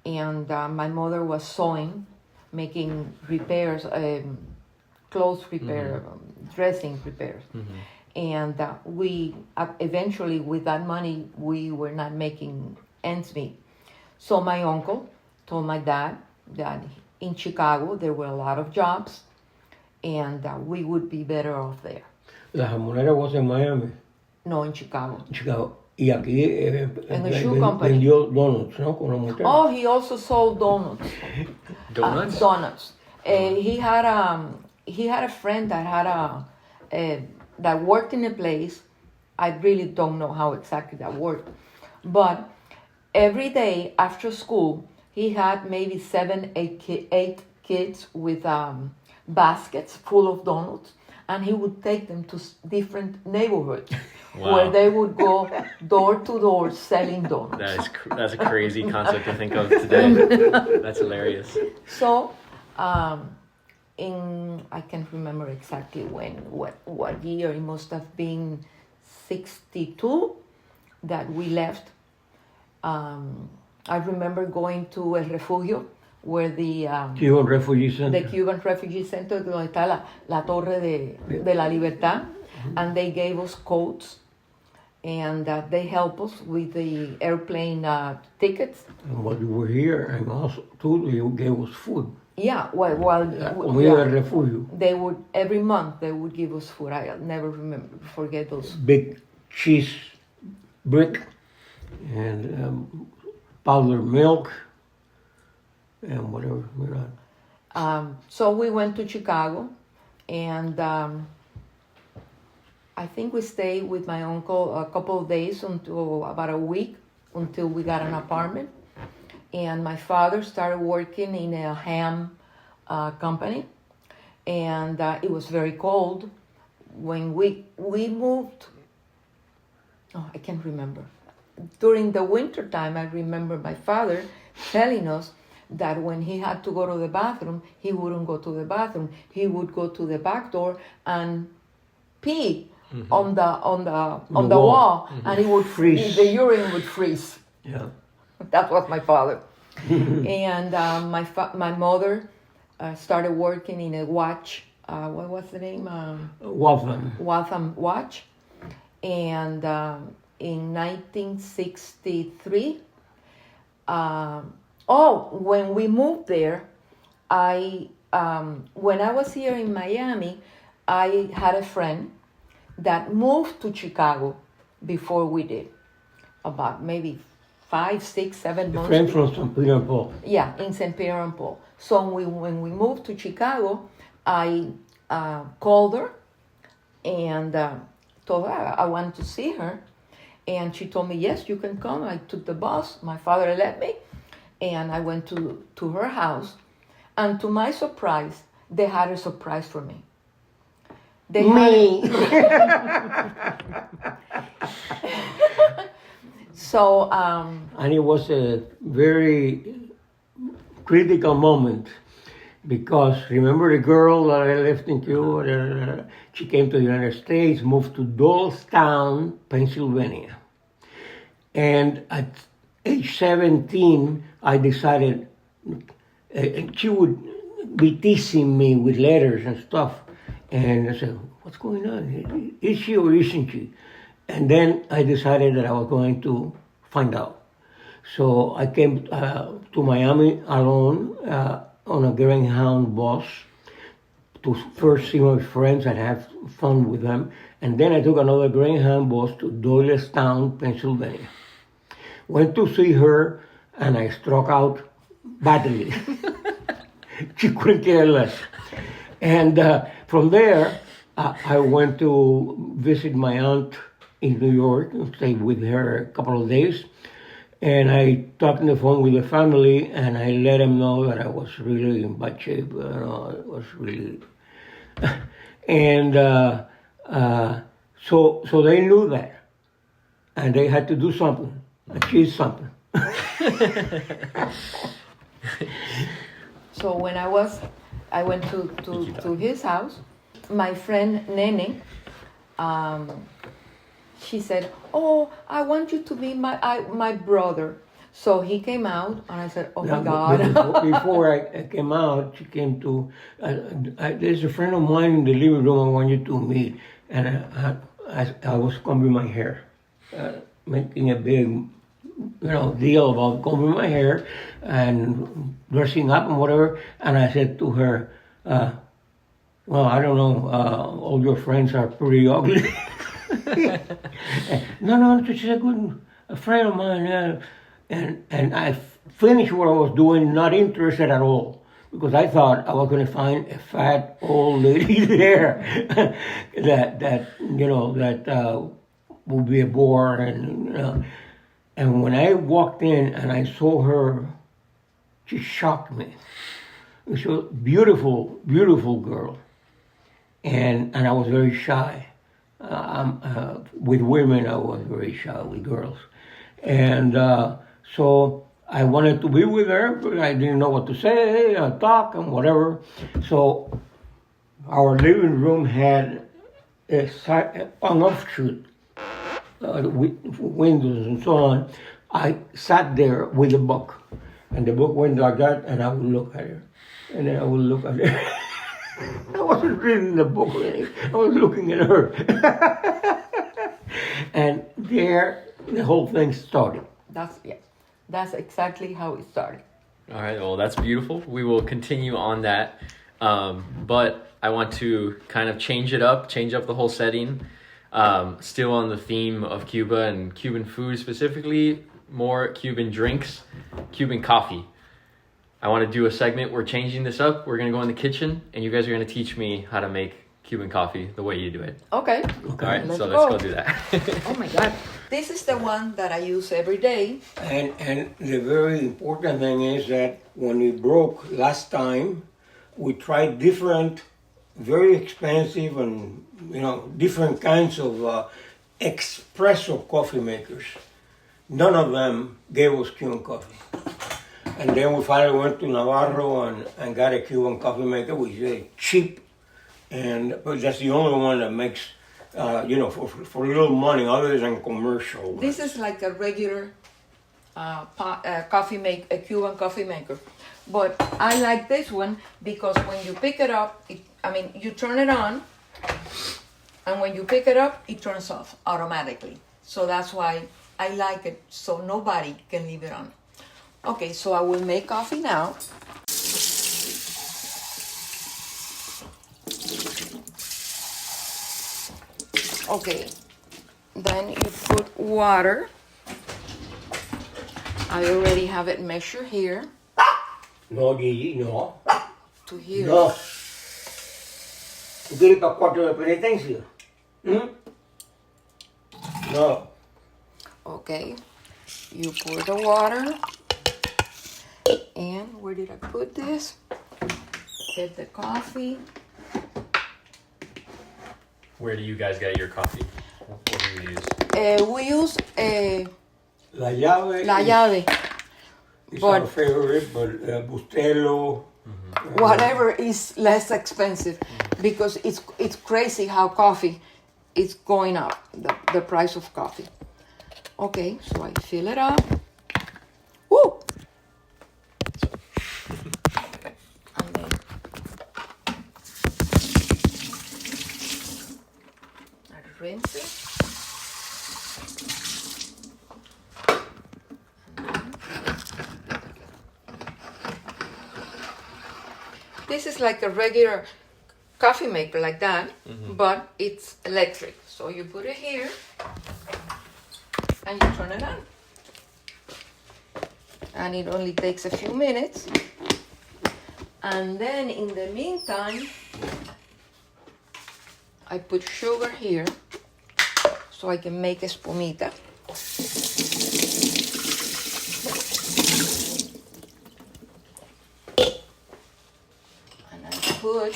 and my mother was sewing, making repairs, clothes repair, dressing repairs. And we eventually, with that money, we were not making ends meet. So my uncle told my dad that in Chicago there were a lot of jobs, and we would be better off there. La jamonera was in Miami, No, in Chicago. Chicago. Y aquí In the shoe company. vendió donuts, ¿no? Con la mujer. Oh, he also sold donuts. Donuts? Donuts. He had a friend that had that worked in a place. I really don't know how exactly that worked, but every day after school, he had maybe 8 kids with baskets full of donuts, and he would take them to different neighborhoods. Wow. Where they would go door to door selling donuts. That's a crazy concept to think of today. That's hilarious. So, I can't remember exactly what year. It must have been 62 that we left. I remember going to El Refugio, where the Cuban Refugee Center. the Cuban Refugee Center, donde está la Torre de la Libertad, and they gave us coats, and they helped us with the airplane tickets. And while you were here, and also too, you gave us food. Yeah, Comida del refugio. they would every month they would give us food. I'll never forget those. Big cheese brick and powdered milk and whatever. So we went to Chicago, and I think we stayed with my uncle a couple of days, until about a week, until we got an apartment. And my father started working in a ham company, and it was very cold. When we moved, I can't remember. During the winter time, I remember my father telling us that when he had to go to the bathroom, he wouldn't go to the bathroom. He would go to the back door and pee on the wall, and it would freeze. The urine would freeze. Yeah. That was my father. And my mother started working in a watch. What was the name? Waltham Watch. And in 1963, when we moved there, when I was here in Miami, I had a friend that moved to Chicago before we did, about maybe 5, 6, 7 months. A friend from St. Peter and Paul. Yeah, in St. Peter and Paul. So when we moved to Chicago, I called her and told her I wanted to see her. And she told me, yes, you can come. I took the bus. My father let me. And I went to her house. And to my surprise, they had a surprise for me. So, and it was a very critical moment, because remember the girl that I left in Cuba? She came to the United States, moved to Doylestown, Pennsylvania. And at age 17, I decided, she would be teasing me with letters and stuff. And I said, what's going on? Is she or isn't she? And then I decided that I was going to find out. So I came to Miami alone on a Greyhound bus to first see my friends and have fun with them. And then I took another Greyhound bus to Doylestown, Pennsylvania. Went to see her, and I struck out badly. She couldn't care less. And from there, I went to visit my aunt in New York and stayed with her a couple of days. And I talked on the phone with the family, and I let them know that I was really in bad shape. It was really... And So they knew that, and they had to do something, achieve something. So when I went to his house. My friend Nene, she said, "Oh, I want you to be my brother." So he came out, and I said, "Oh my God!" Before I came out, she came to. There's a friend of mine in the living room I want you to meet, and I was combing my hair, making a big, deal about combing my hair and dressing up and whatever. And I said to her, "Well, I don't know. All your friends are pretty ugly." No, she's a friend of mine. And I finished what I was doing, not interested at all, because I thought I was going to find a fat old lady there that would be a bore, and when I walked in and I saw her, she shocked me. She was a beautiful, beautiful girl, and I was very shy. With women, I was very shy with girls, and so I wanted to be with her, but I didn't know what to say, talk, and whatever. So our living room had an offshoot, with windows and so on. I sat there with a book, and the book went like that, and I would look at her, and then I would look at her. I wasn't reading the book, I was looking at her. And there, the whole thing started. That's exactly how it started. All right, well, that's beautiful. We will continue on that. But I want to kind of change up the whole setting. Still on the theme of Cuba and Cuban food specifically, more Cuban drinks, Cuban coffee. I want to do a segment. We're changing this up. We're going to go in the kitchen, and you guys are going to teach me how to make Cuban coffee the way you do it. Okay. All right, let's go do that. Oh my God. This is the one that I use every day. And the very important thing is that when it broke last time, we tried different, very expensive and, different kinds of espresso coffee makers. None of them gave us Cuban coffee. And then we finally went to Navarro and got a Cuban coffee maker, which is cheap, but that's the only one that makes, for little money other than commercial. This is like a regular coffee a Cuban coffee maker. But I like this one because when you pick it up, you turn it on, and when you pick it up, it turns off automatically. So that's why I like it, so nobody can leave it on. Okay, so I will make coffee now. Okay, then you put water. I already have it measured here. No, Gigi, no. To here. No. ¿Tú quieres para cuarto de penitencia? No. Okay, you pour the water. And where did I put this? Get the coffee. Where do you guys get your coffee? What do you use? We use La Llave. La Llave. It's our favorite, but Bustelo. Whatever is less expensive, because it's crazy how coffee is going up, the price of coffee. Okay, so I fill it up. Woo! And then I rinse it. This is like a regular coffee maker like that, but it's electric. So you put it here and you turn it on. And it only takes a few minutes. And then in the meantime, I put sugar here so I can make espumita. And I put,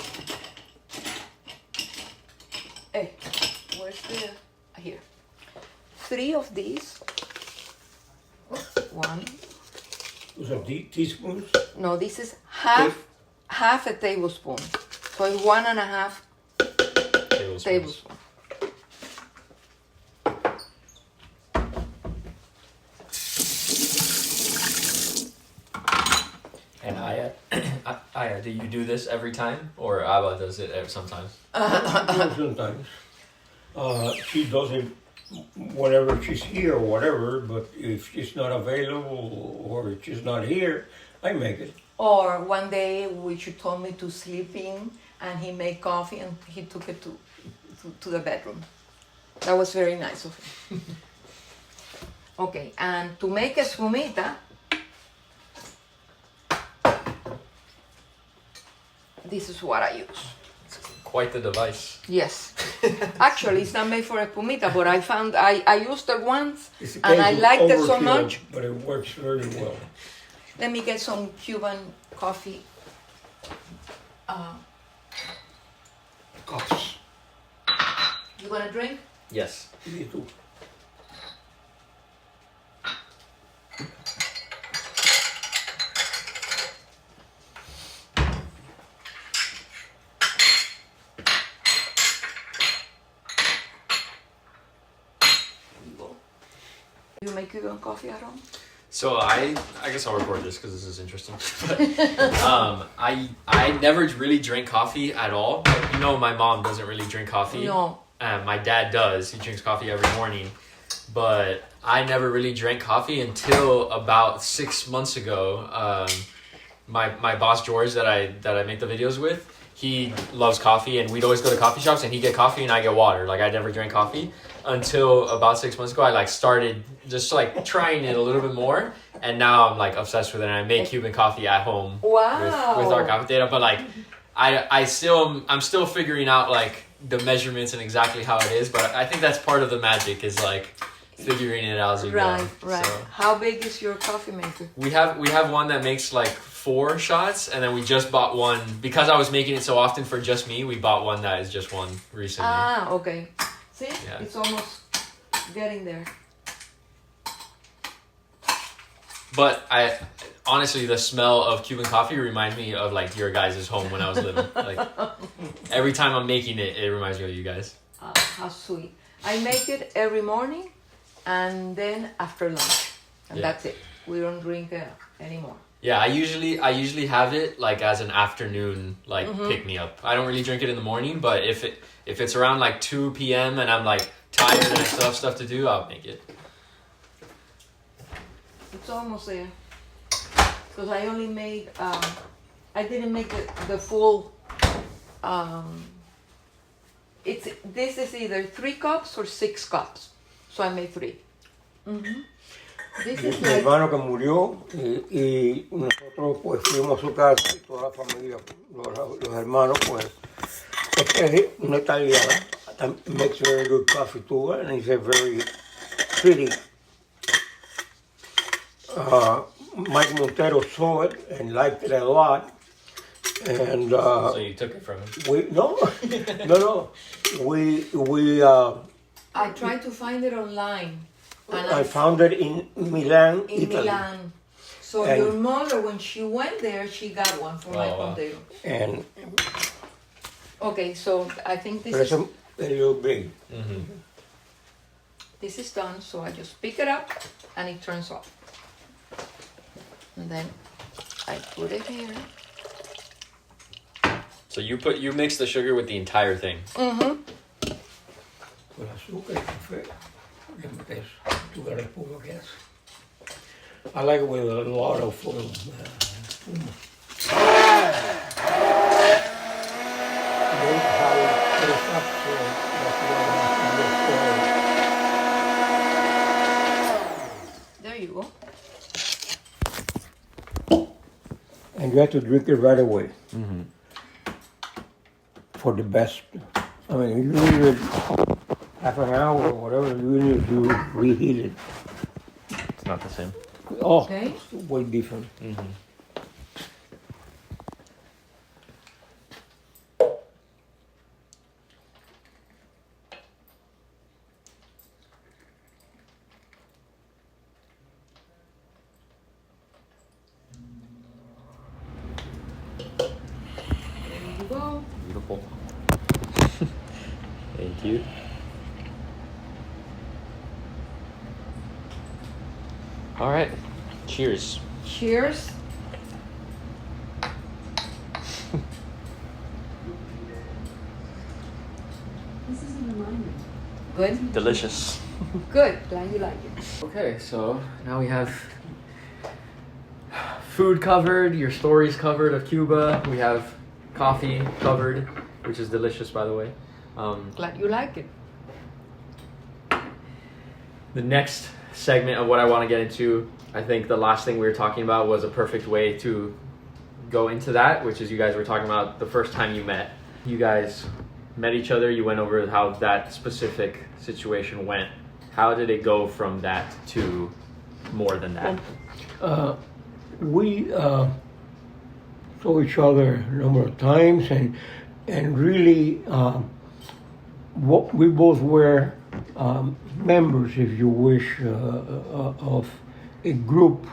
where Where's the, here. 3 of these. One. Those are teaspoons? No, this is half a tablespoon. So it's 1.5 tablespoon. And Aya, do you do this every time, or Abba does it sometimes? Sometimes. She does it whenever she's here or whatever, but if she's not available or if she's not here, I make it. Or one day which you told me to sleep in and he made coffee and he took it to the bedroom. That was very nice of him. Okay, and to make espumita, this is what I use. It's quite the device. Yes. Actually, it's not made for espumita, but I found I used it once It's a and I case of liked it so overkill, much. but it works very well. Let me get some Cuban coffee. Cups. You gonna drink? Yes. Me too. You make Cuban coffee at home? So I guess I'll record this because this is interesting. But, I never really drink coffee at all. You know, my mom doesn't really drink coffee. No. My dad does. He drinks coffee every morning. But I never really drank coffee until about 6 months ago. My boss George that I make the videos with, he loves coffee, and we'd always go to coffee shops, and he'd get coffee and I get water. Like I never drank coffee until about 6 months ago. I started just trying it a little bit more, and now I'm obsessed with it. And I make Cuban coffee at home. Wow. with our coffee data, but I'm still figuring out the measurements and exactly how it is. But I think that's part of the magic is figuring it out as you go. Right. So How big is your coffee maker? we have one that makes 4 shots, and then we just bought one because I was making it so often for just me. We bought one that is just one recently. Ah, okay. See, Yeah. It's almost getting there. But honestly, the smell of Cuban coffee reminds me of your guys' home when I was little. Every time I'm making it, it reminds me of you guys. How sweet. I make it every morning and then after lunch. And Yeah. that's it. We don't drink anymore. Yeah, I usually have it as an afternoon pick me up. I don't really drink it in the morning, but if it's around 2 p.m. and I'm tired and I still have stuff to do, I'll make it. It's almost there. Because I only made, I didn't make the full, this is either 3 cups or 6 cups. So I made 3. Mm-hmm. This is Mi hermano que murió y nosotros pues fuimos a su casa y toda la familia, los hermanos pues, es una italiana, makes very good coffee too, and it's a very pretty. Mike Montero saw it and liked it a lot, and So you took it from him? no, we I tried to find it online. And I found it in Milan, in Italy. Milan. So And- your mother, when she went there, she got one for my wow. potato. And Okay, so I think this but it's is a little big. Mm-hmm. this is done. So I just pick it up and it turns off. And then I put it here. So you mix the sugar with the entire thing. Mm-hmm. Con azúcar y café, le metes tu espuma que hace. I like it with a lot of espuma. Don't have it pressed up, so that's why There you go. and you have to drink it right away. Mm-hmm. For the best. I mean, you leave it half an hour or whatever, you need to reheat it. It's not the same. Oh, Okay. it's way different. Mm-hmm. All right. Cheers. Cheers. This is a reminder. Good. Delicious. Good. Glad you like it. Okay, so now we have food covered, your stories covered of Cuba. We have coffee covered, which is delicious, by the way. Glad you like it. The next segment of what I want to get into, I think the last thing we were talking about was a perfect way to go into that, which is you guys were talking about the first time you met. You guys met each other, you went over how that specific situation went. How did it go from that to more than that? We saw each other a number of times, and really, we both were members, if you wish, of a group.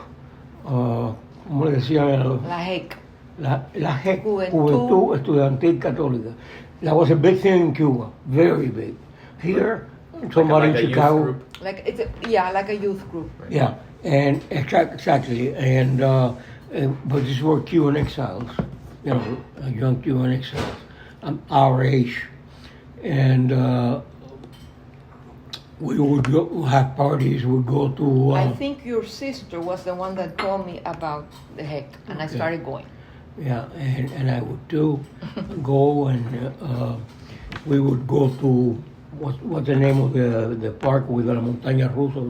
¿Cómo le decían? La HEC. La HEC, Juventud. Juventud Estudiantil Católica. That was a big thing in Cuba, very big. Here, somebody like a in youth Chicago. group? Like it's like a youth group. Yeah, and exactly, and but these were Cuban exiles, young Cuban exiles, our age, and we would have parties. We'd go to. I think your sister was the one that told me about the HEC, and I started going. Yeah, and I would too go, and we would go to what's the name of the park with la montaña rusa,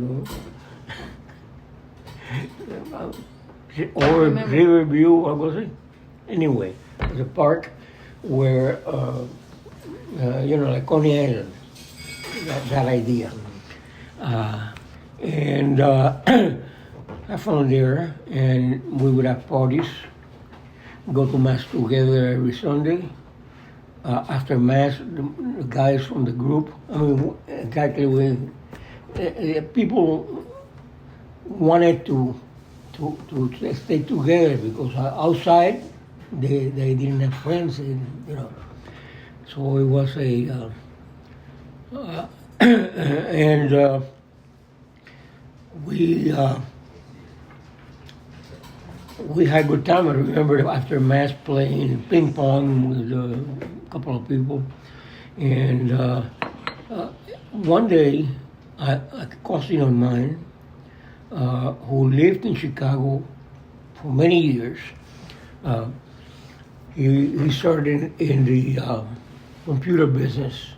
or Riverview, algo así. Anyway, it's a park where like Coney Island, that idea, and I found there, and we would have parties. Go to mass together every Sunday. After mass, the guys from the group, people wanted to stay together because outside they didn't have friends, So it was and we had a good time. I remember after mass playing ping pong with a couple of people, and one day a cousin of mine who lived in Chicago for many years, he started in the computer business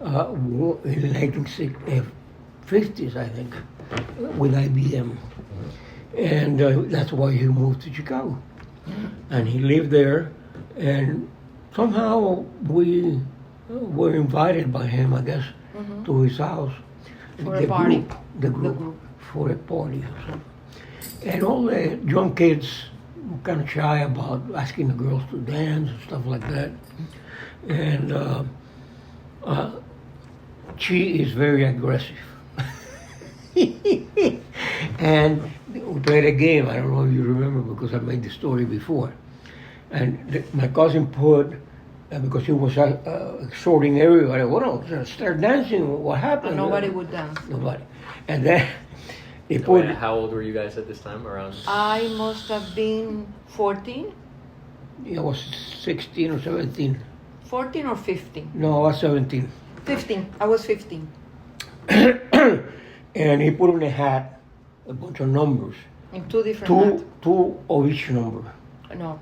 in the 1950s, I think, with IBM. And that's why he moved to Chicago. And he lived there, and somehow we were invited by him, I guess, to his house. For a party. The group. For a party. And all the young kids were kind of shy about asking the girls to dance and stuff like that. And she is very aggressive. And we played a game. I don't know if you remember because I made the story before. And my cousin put, because he was exhorting everybody, start dancing. What happened? And nobody would dance. Nobody. And then they put. How old were you guys at this time? Around? I must have been 14. I was 16 or 17. 14 or 15? No, I was 17. 15. I was 15. And he put on a hat a bunch of numbers. In two different hats. Two of each number. No.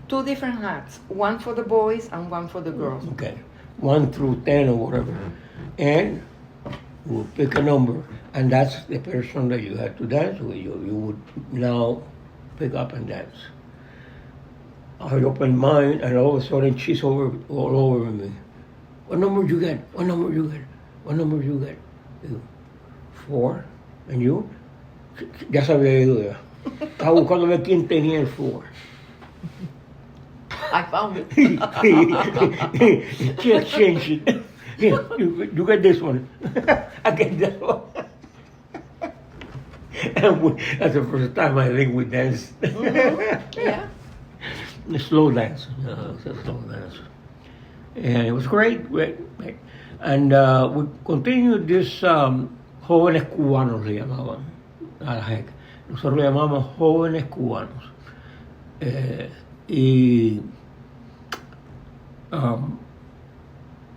Two different hats. One for the boys and one for the girls. Okay. 1 through 10 or whatever. And you would pick a number, and that's the person that you had to dance with. You would now pick up and dance. I opened mine, and all of a sudden she's all over me. What number you get? What number you get? What number you get? 4. And you? Ya se había ido ya. Estaba buscando ver quién tenía el 4. I found it. She exchanged it. You get this one. I get that one. And that's the first time I think we danced. Yeah. A slow dance. It's a slow dance. And it was great. And we continued this Jóvenes Cubanos, se llamaban. a la JEC. Nosotros le llamamos jóvenes cubanos. Y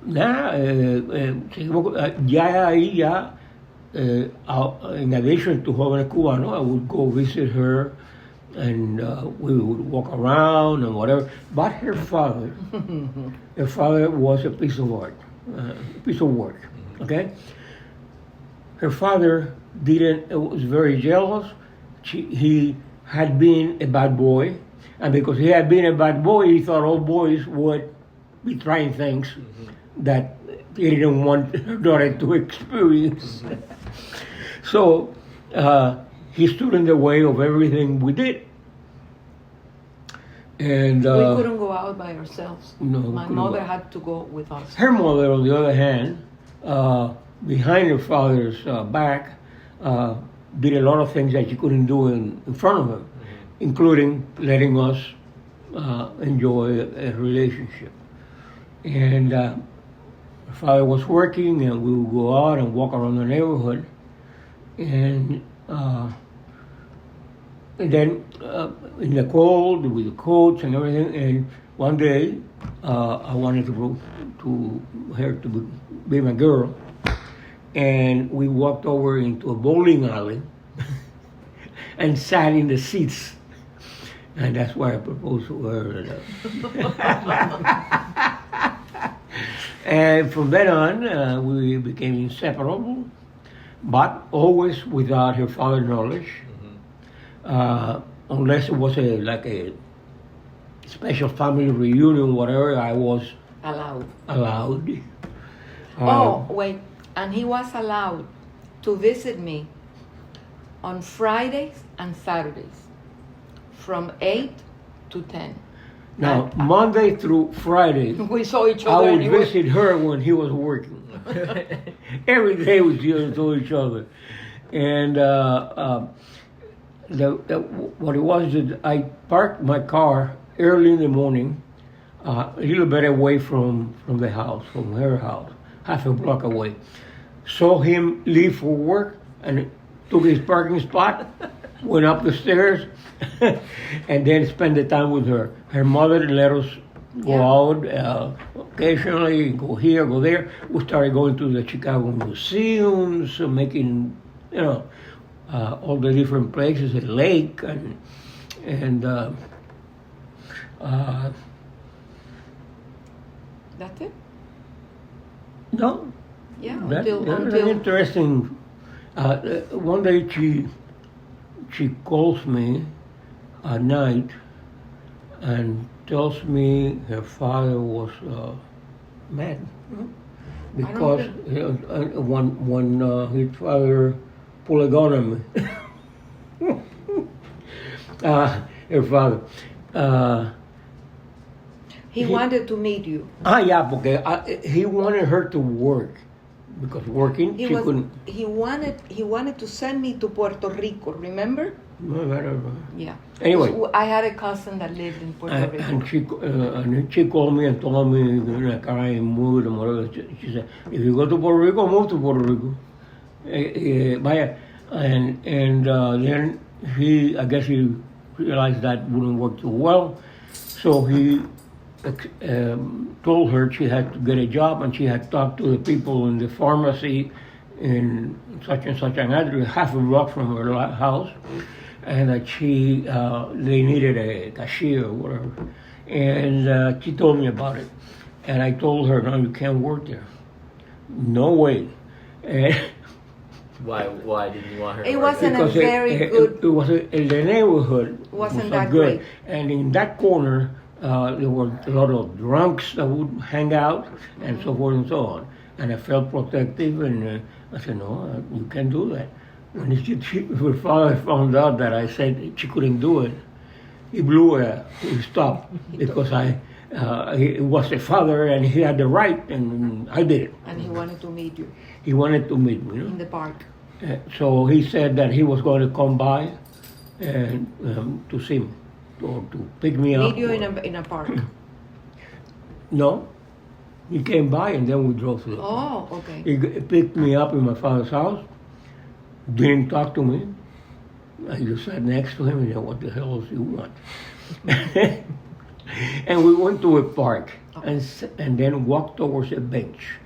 nada, seguimos, ya ahí ya, in addition to jóvenes cubanos, I would go visit her and we would walk around and whatever. But her father was a piece of art, a piece of work, okay? Her father was very jealous. He had been a bad boy, and because he had been a bad boy, he thought all boys would be trying things that he didn't want her daughter to experience. So he stood in the way of everything we did. And we couldn't go out by ourselves. No, My mother had to go with us. her mother, on the other hand, behind her father's back, did a lot of things that she couldn't do in front of him, including letting us enjoy a relationship. And her father was working, and we would go out and walk around the neighborhood. And then in the cold, with the coats and everything, and one day I wanted to her to be my girl, and we walked over into a bowling alley and sat in the seats, and that's why I proposed to her. And from then on, we became inseparable, but always without her father's knowledge. Unless it was like a special family reunion, whatever, I was allowed. Oh, wait. And he was allowed to visit me on Fridays and Saturdays from 8 to 10. Now, Monday through Friday, We saw each I other would anyway. visit her when he was working. Every day we saw each other. And what it was is I parked my car early in the morning, a little bit away from the house, from her house, half a block away. Saw him leave for work and took his parking spot, went up the stairs, and then spent the time with her. Her mother let us go out occasionally, go here, go there. We started going to the Chicago museums, making, all the different places, a lake, and That's it? no. Yeah, That was until interesting. One day she calls me at night and tells me her father was mad because when his father pulled a gun on me. Her father. he wanted to meet you. Yeah, porque he wanted her to work because working she couldn't. He wanted to send me to Puerto Rico. Remember? Yeah. Anyway. So I had a cousin that lived in Puerto Rico. And she called me and told me in a crying mood and whatever. She said, "If you go to Puerto Rico, move to Puerto Rico." Vaya. And then I guess he realized that wouldn't work too well, so he told her she had to get a job, and she had talked to the people in the pharmacy in such and such an address, half a block from her house, and that they needed a cashier or whatever. And she told me about it, and I told her, "No, you can't work there. No way." And Why didn't you want her? It to work wasn't there? a very good. It was the neighborhood Wasn't was that good, great. and in that corner there were a lot of drunks that would hang out and so forth and so on. And I felt protective, and I said, "No, you can't do that." When her father found out that I said she couldn't do it, he stopped because he was a father and he had the right, and I did it. And he wanted to meet you He wanted to meet me. in the park. So he said that he was going to come by and to see me or to pick me up. Meet you in a park. No, he came by and then we drove to the park. Oh, okay. He picked me up in my father's house, didn't talk to me, I just sat next to him and said, what the hell do you want? And we went to a park and then walked towards a bench.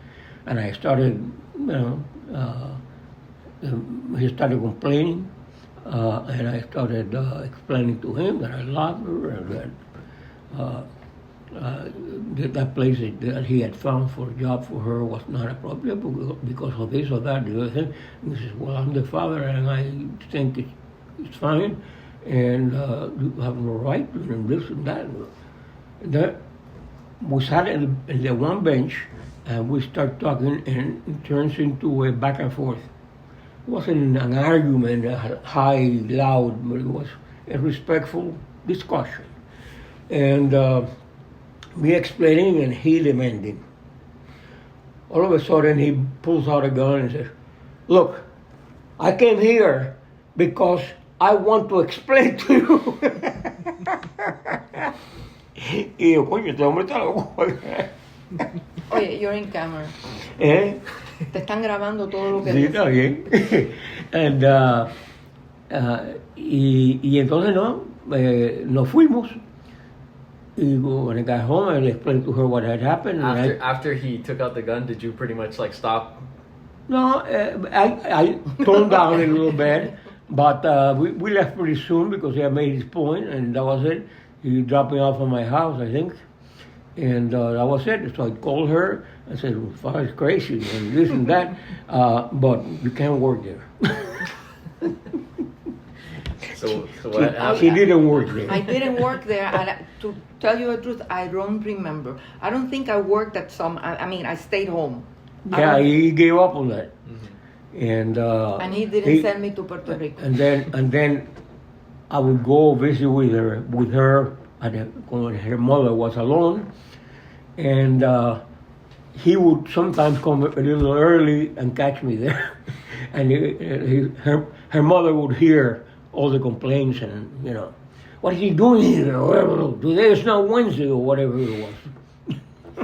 And I started, he started complaining. And I started explaining to him that I love her and that that place that he had found for a job for her was not appropriate because of this or that. The other thing. And he says, well, I'm the father and I think it's fine and you have no right and this and that. That we sat in the one bench and we start talking and it turns into a back and forth. It wasn't an argument, high, loud, but it was a respectful discussion. And me explaining and he demanding. All of a sudden he pulls out a gun and says, look, I came here because I want to explain to you. Y yo, coño, este hombre está loco. Oye, you're in camera. ¿Eh? Te están grabando todo lo que Sí, dices. está bien. And, y entonces nos fuimos. Y when I got home, I explained to her what had happened. After he took out the gun, did you pretty much like stop? No, I toned down a little bit, but we left pretty soon because he had made his point, and that was it. He dropped me off at my house, I think, and that was it. So I called her and said, well, father's crazy, and this and that, but you can't work there. So what? She didn't work there. I didn't work there, and to tell you the truth, I don't remember. I don't think I worked at some. I mean, I stayed home. Yeah, he gave up on that, and he didn't send me to Puerto Rico. And then I would go visit with her when her mother was alone, and he would sometimes come a little early and catch me there, and her mother would hear all the complaints and what is he doing here or whatever. Today is not Wednesday or whatever it was.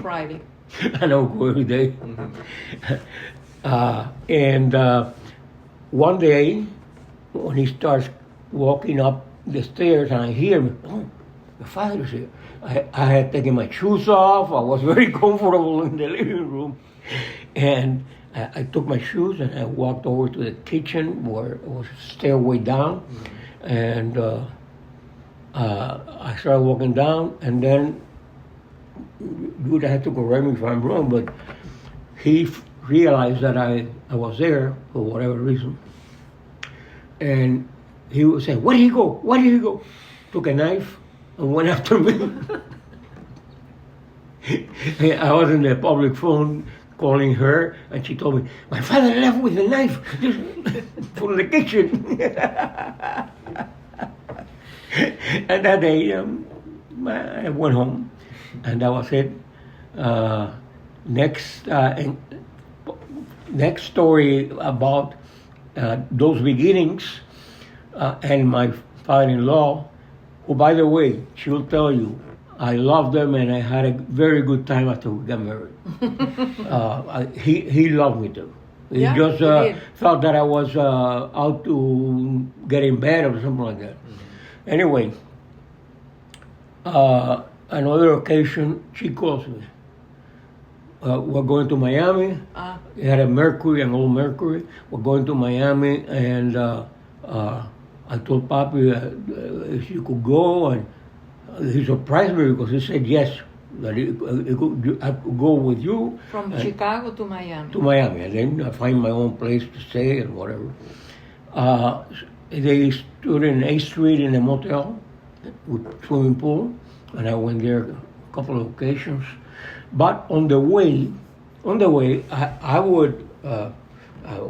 Friday. I don't go every day. And one day, when he starts walking up the stairs and I hear him, oh, your father's here. I had taken my shoes off. I was very comfortable in the living room. And I took my shoes and I walked over to the kitchen where it was a stairway down. And I started walking down, and then you would have to correct me if I'm wrong, but he realized that I was there for whatever reason. And he would say, where did he go? Where did he go? Took a knife and went after me. I was in the public phone calling her, and she told me, my father left with a knife from the kitchen. And that day, I went home, and that was it. Next story about those beginnings, and my father-in-law, who, by the way, she will tell you, I loved them and I had a very good time after we got married. He loved me too. He just thought that I was out to get in bed or something like that. Anyway, another occasion, she calls me. We're going to Miami. He had an old Mercury. We're going to Miami, and I told Papi if you could go, and he surprised me because he said yes, that I could go with you. From Chicago to Miami. To Miami, and then I find my own place to stay and whatever. They stood in 8th Street in a motel with swimming pool, and I went there a couple of occasions. But on the way, I would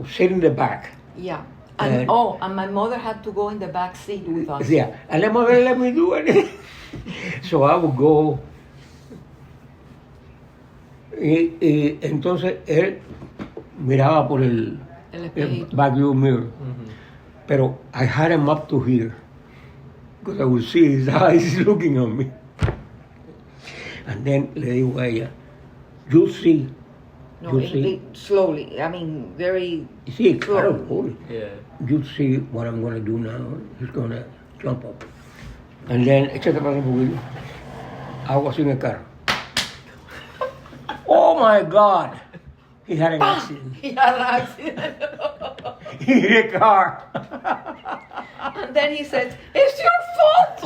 sit in the back. Yeah. And my mother had to go in the back seat with us. Yeah, and the mother let me do it. So I would go. Entonces él miraba por el back view mirror. Pero I had him up to here because I would see his eyes looking at me. And then le digo a ella, you'll see No, You see? slowly. I mean, very. You see, Carlos, holy. Yeah. You see what I'm going to do now. He's going to jump up. And then, échate para atrás un poquito. I was in a car. Oh my God! He had an accident. He had an accident. He hit a car. And then he said, "It's your fault."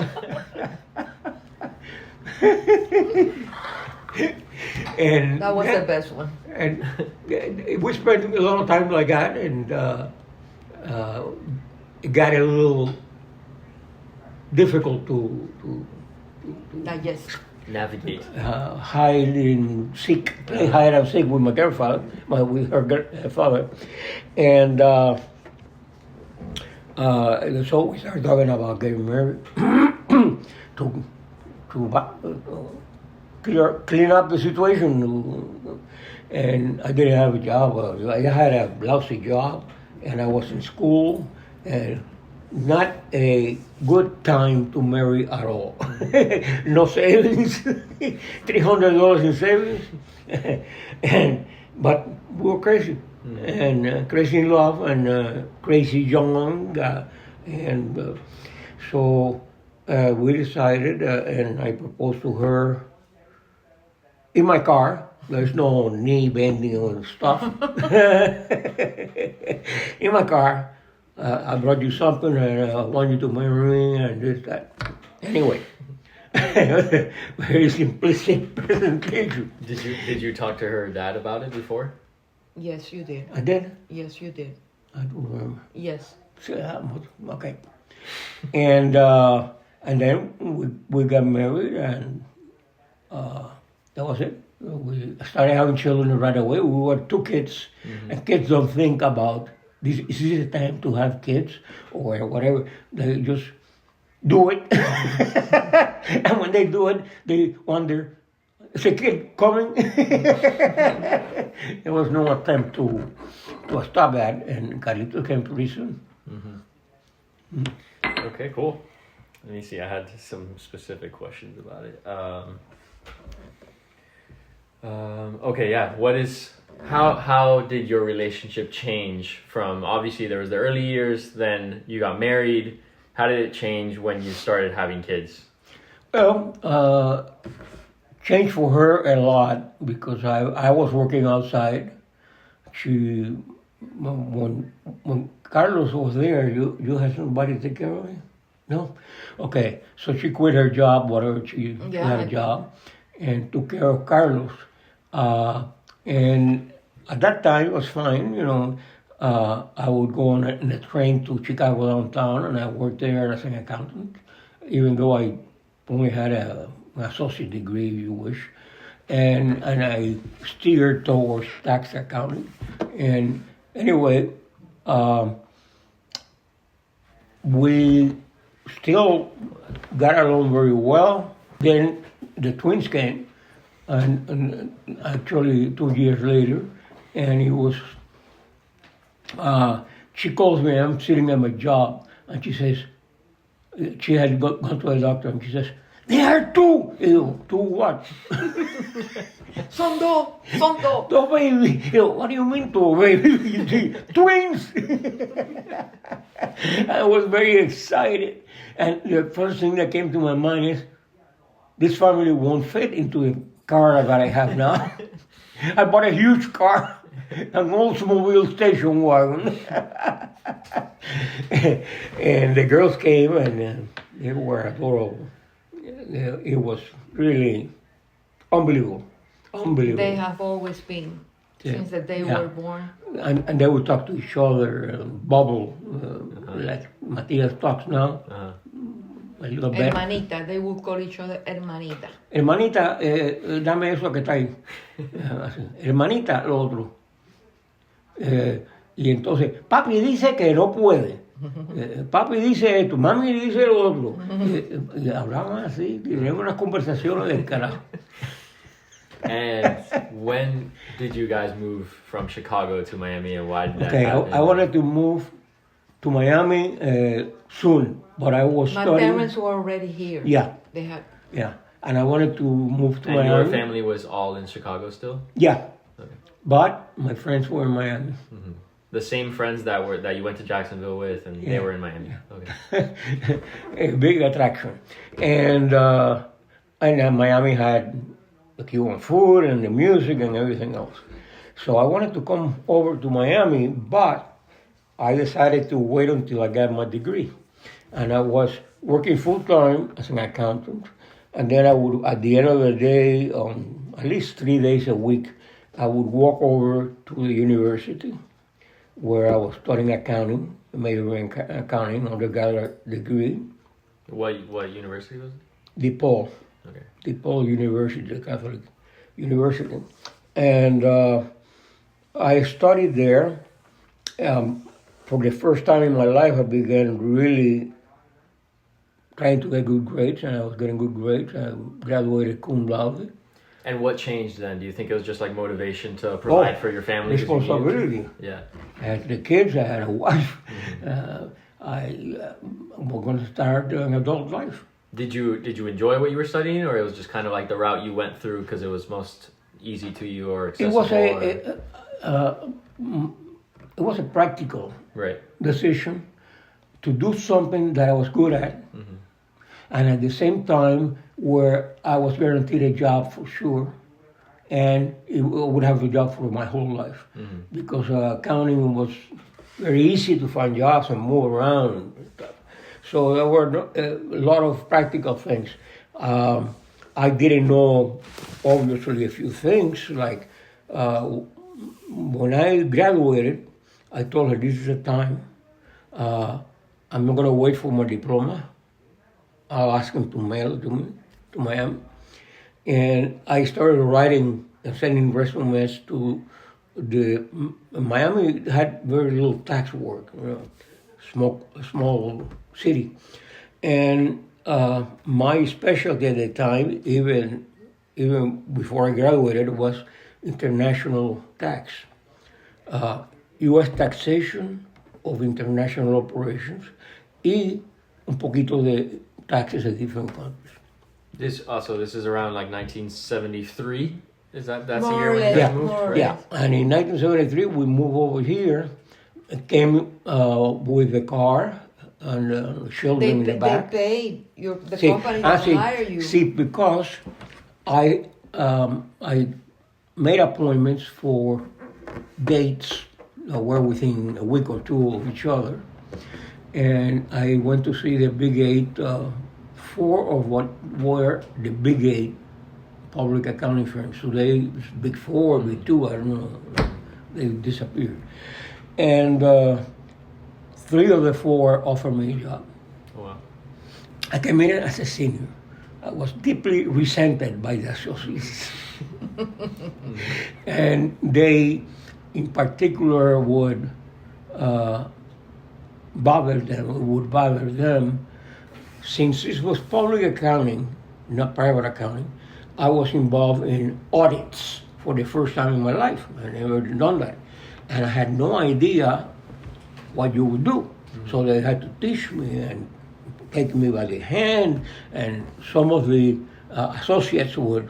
And That was the best one. And we spent a lot of time like that, and it got a little difficult to Digest. Navigate. hide and seek, play hide and seek with my grandfather, with her father, and so we started talking about getting married to clean up the situation. And I didn't have a job. I had a lousy job, and I was in school, and not a good time to marry at all. No savings, $300 in savings, but we were crazy, and crazy in love, and crazy young, and so we decided, and I proposed to her in my car. There's no knee bending and stuff. In my car, I brought you something, and I want you to marry me, and this, that. Anyway, very simplistic presentation. Did you talk to her dad about it before? Yes, you did. I did. Yes, you did. I don't remember. Yes. Okay. And then we got married, and that was it. We started having children right away. We were 2 kids, and kids don't think about this. Is this the time to have kids or whatever? They just do it, and when they do it, they wonder, "Is a kid coming?" There was no attempt to stop that, and Carlito came pretty soon. Okay, cool. Let me see. I had some specific questions about it. Okay, yeah. How did your relationship change from, obviously there was the early years, then you got married. How did it change when you started having kids? Well, changed for her a lot because I was working outside. When Carlos was there, you had somebody to take care of him? No? Okay, so she quit her job, whatever, she had a job, and took care of Carlos. And at that time, it was fine, I would go on a train to Chicago downtown, and I worked there as an accountant, even though I only had an associate degree, if you wish. And I steered towards tax accounting. And anyway, we still got along very well. Then the twins came, and actually 2 years later, and it was, she calls me, I'm sitting at my job, and she says, she had gone to a doctor, and she says, "They are 2. Ew, 2 what? Son dos. Two baby. Ew, what do you mean 2 baby? Twins. I was very excited. And the first thing that came to my mind is, this family won't fit into the car that I have now. I bought a huge car, an Oldsmobile station wagon. And the girls came, and they were adorable. It was really unbelievable. They have always been, since the day we were born. And they would talk to each other, bubble, like Matias talks now. A little bit. Hermanita, they would call each other hermanita. Hermanita, dame eso que está ahí. Así. Hermanita, lo otro. Y entonces, papi dice que no puede. Papi dice esto, mami dice lo otro. Y hablaban así, tenían unas conversaciones del carajo. And when did you guys move from Chicago to Miami, and why did that happen? I wanted to move to Miami soon, but I was My studying. parents were already here. Yeah. They had. Yeah, and I wanted to move to And Miami. your family was all in Chicago still? Yeah. Okay. But my friends were in Miami. The same friends that you went to Jacksonville with, and they were in Miami. Okay. A big attraction. And Miami had the Cuban food and the music and everything else. So I wanted to come over to Miami, but I decided to wait until I got my degree. And I was working full-time as an accountant. And then I would, at the end of the day, at least 3 days a week, I would walk over to the university where I was studying accounting, major in accounting, undergraduate degree. What university was it? DePaul. Okay. DePaul University, the Catholic University. And I studied there. For the first time in my life, I began really trying to get good grades, and I was getting good grades. I graduated cum laude. And what changed then? Do you think it was just like motivation to provide for your family? Responsibility. Yeah. I had the kids, I had a wife. I was going to start an adult life. Did you enjoy what you were studying, or it was just kind of like the route you went through because it was most easy to you or accessible? It was a practical right. decision to do something that I was good at, and at the same time where I was guaranteed a job for sure, and I would have a job for my whole life, because accounting was very easy to find jobs and move around and stuff. So there were a lot of practical things. I didn't know, obviously, a few things, like when I graduated, I told her, this is the time. I'm not going to wait for my diploma. I'll ask him to mail it to me, to Miami. And I started writing and sending resumes to Miami had very little tax work, small city. And my specialty at the time, even before I graduated, was international tax. U.S. taxation of international operations y un poquito de taxes in different countries. This is around like 1973. That's the More year or when less, you Yeah, moved? more or Right. yeah. And in 1973, we moved over here. It came with the car and children in the back. They paid the See, company that hired you. See, because I made appointments for dates that were within a week or two of each other, and I went to see the Big Eight. Four of what were the Big Eight public accounting firms. Today it's Big Four, Big Two. I don't know. They disappeared, and 3 of the 4 offered me a job. Oh, wow. I came in as a senior. I was deeply resented by the associates. And they, in particular, would bother them. Since this was public accounting, not private accounting, I was involved in audits for the first time in my life. I never done that. And I had no idea what you would do. So they had to teach me and take me by the hand, and some of the associates would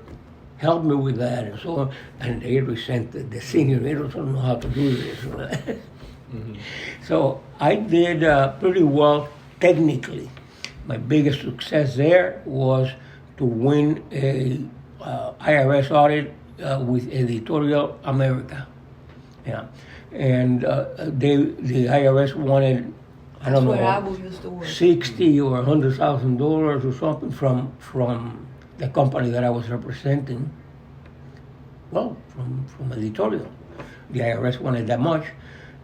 help me with that and so on. And they resented the senior, they don't know how to do this. So I did pretty well technically. My biggest success there was to win a IRS audit with Editorial America. Yeah, and the IRS wanted, I don't That's where know, Abu used to work. $60,000 or $100,000 or something from the company that I was representing. Well, from Editorial, the IRS wanted that much,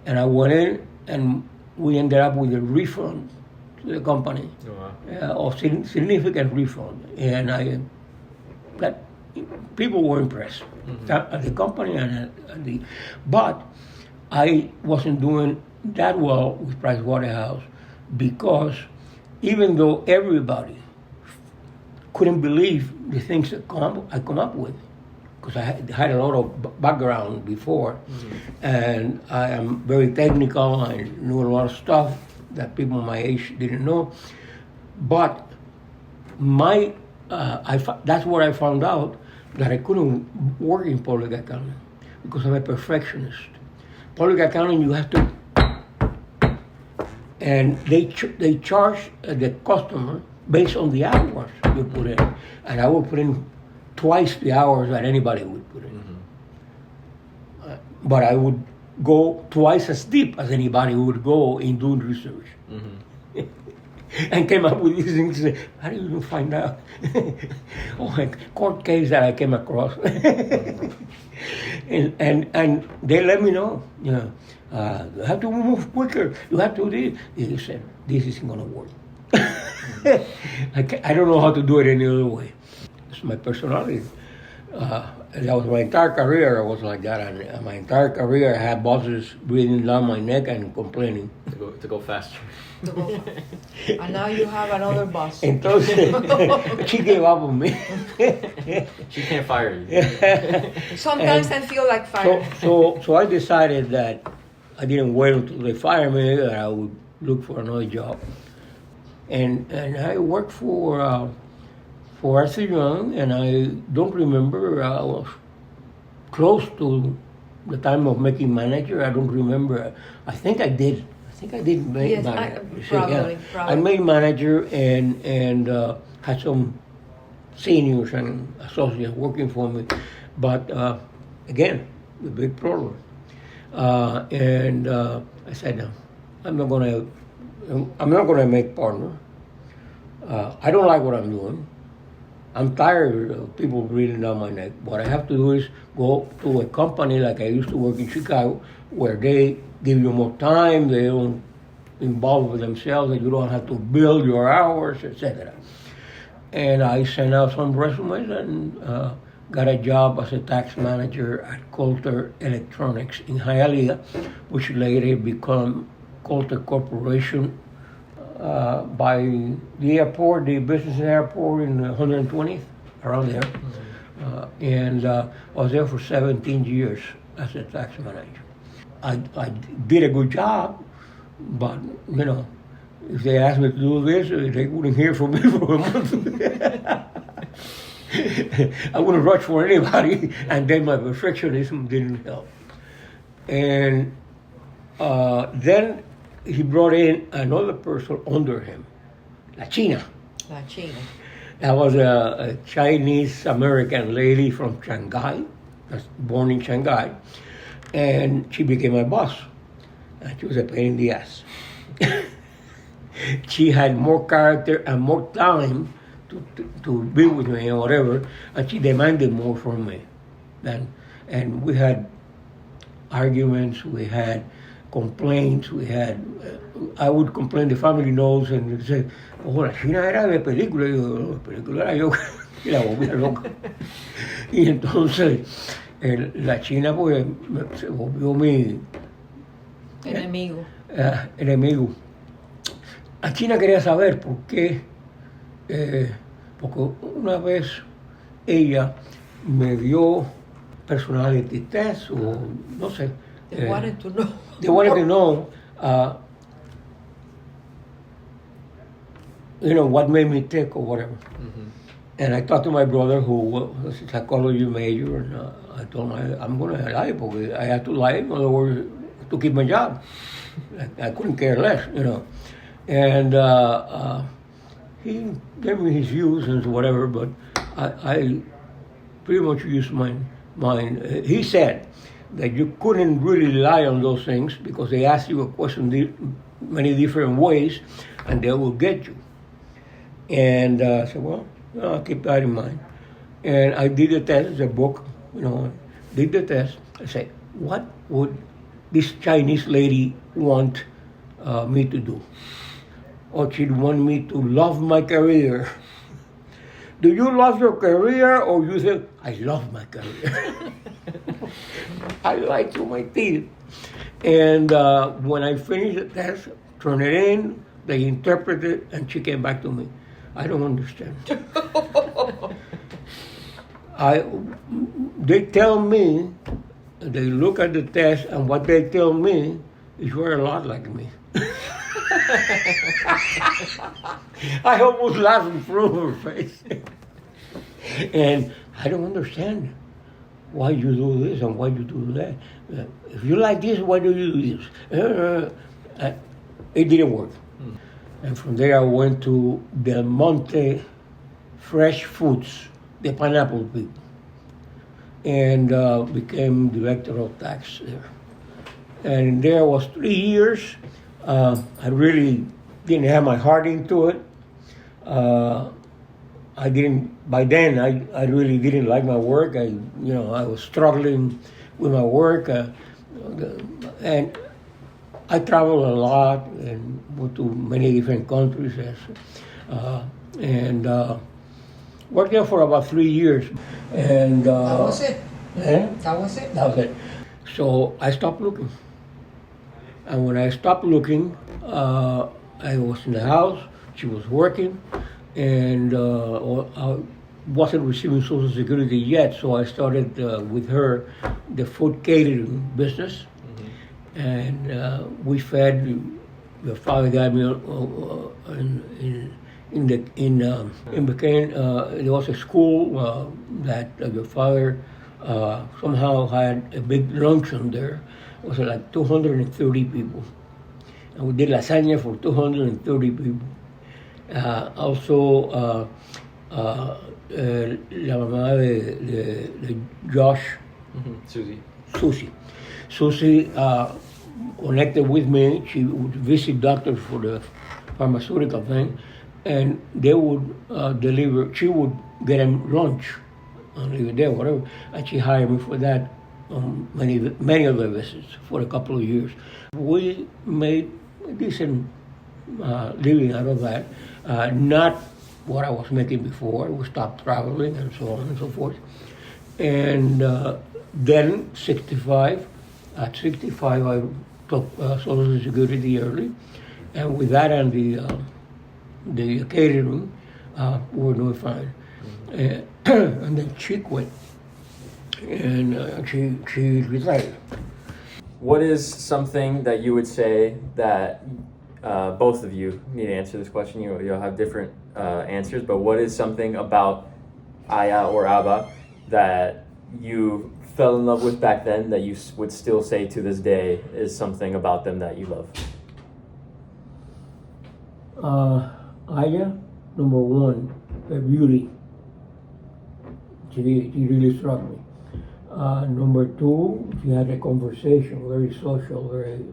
and I went in, and we ended up with a refund to the company, of significant refund, and people were impressed at the company and but I wasn't doing that well with Pricewaterhouse, because even though everybody couldn't believe the things that I come up with, because I had a lot of background before, and I am very technical. I knew a lot of stuff that people my age didn't know, but that's where I found out that I couldn't work in public accounting, because I'm a perfectionist. Public accounting, you have to, and they charge the customer based on the hours you put in, and I will put in twice the hours that anybody would put in. But I would go twice as deep as anybody would go in doing research. And came up with these things. How do you even find out? A court case that I came across. and they let me know, you have to move quicker. You have to do this. He said, this isn't going to work. I don't know how to do it any other way. It's my personality. That was my entire career. I was like that, and my entire career I had bosses breathing down my neck and complaining to go faster. And now you have another boss. Entonces, she gave up on me. She can't fire you. Sometimes I feel like firing. So I decided that I didn't wait until they fired me, that I would look for another job. And I worked for Arthur Young, and I don't remember, I was close to the time of making manager. I don't remember. I think I did make Yes, manager. probably. I made manager and had some seniors and associates working for me. But again, the big problem. And I said, no, I'm not gonna make partner. I don't like what I'm doing. I'm tired of people breathing down my neck. What I have to do is go to a company like I used to work in Chicago, where they give you more time, they don't involve with themselves, and you don't have to build your hours, etc. And I sent out some resumes and got a job as a tax manager at Coulter Electronics in Hialeah, which later became Coulter Corporation by the airport, the business airport in 120th, around there. And I was there for 17 years as a tax manager. I did a good job, but, if they asked me to do this, they wouldn't hear from me for a month. I wouldn't rush for anybody, and then my perfectionism didn't help. And then he brought in another person under him, La China. That was a Chinese-American lady from Shanghai, born in Shanghai, and she became my boss. And she was a pain in the ass. She had more character and more time to be with me or whatever, and she demanded more from me. And we had arguments, we had complaints, I would complain, the family knows, and say, la China era de película, y yo, la película era yo, y la volvía loca. Y entonces, la China pues se volvió mi enemigo. Enemigo. La China quería saber por qué, porque una vez ella me dio personality test, o no sé. They wanted to know. They wanted to know, what made me tick or whatever. Mm-hmm. And I talked to my brother, who was a psychology major, and I told him I'm going to lie, because I had to lie, in other words, to keep my job. I couldn't care less, And he gave me his views and whatever, but I pretty much used mine. He said that you couldn't really rely on those things because they ask you a question many different ways, and they will get you. And I said, well, I'll keep that in mind. And I did the test, the book, did the test. I said, what would this Chinese lady want me to do? Or she'd want me to love my career. Do you love your career, or you say, I love my career? I like to my teeth. And when I finished the test, turned it in, they interpreted it, and she came back to me. I don't understand. They tell me, they look at the test, and what they tell me is you're a lot like me. I almost laughed in front of her face. And I don't understand. why you do this and why you do that? If you like this, why do you do this? It didn't work. And from there I went to Del Monte Fresh Foods, the pineapple people, and became director of tax there. And there was 3 years. I really didn't have my heart into it. I didn't. By then, I really didn't like my work. I was struggling with my work, and I traveled a lot and went to many different countries, and worked there for about 3 years. And That was it. eh? That was it. That was it. So I stopped looking. And when I stopped looking, I was in the house, she was working, and I wasn't receiving Social Security yet, so I started with her the food catering business. And we fed, your father got me in Became, there was a school that your father somehow had a big luncheon there. It was like 230 people. And we did lasagna for 230 people. Also, la mamá de Josh, Susie connected with me. She would visit doctors for the pharmaceutical thing, and they would deliver. She would get them lunch and leave it there, whatever. And she hired me for that on many other visits for a couple of years. We made a decent living out of that. Not what I was making before. We stopped traveling and so on and so forth. And then at 65, I took Social Security early. And with that and the catering, we were doing fine. And then she quit. And she retired. What is something that you would say that both of you need to answer this question? You'll have different answers, but what is something about Aya or Abba that you fell in love with back then that you would still say to this day is something about them that you love? Aya, number one, her beauty. She really struck me. Number two, she had a conversation, very social, very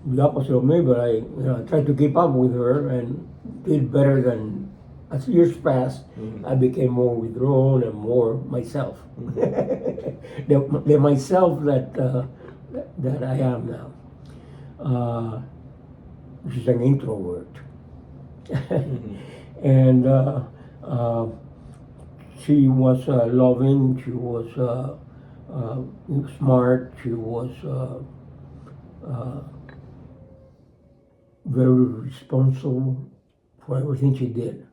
the opposite of me, but I tried to keep up with her and did better than. As years passed, I became more withdrawn and more myself. the myself that I am now. She's an introvert. And she was loving, she was smart, she was very responsible for everything she did.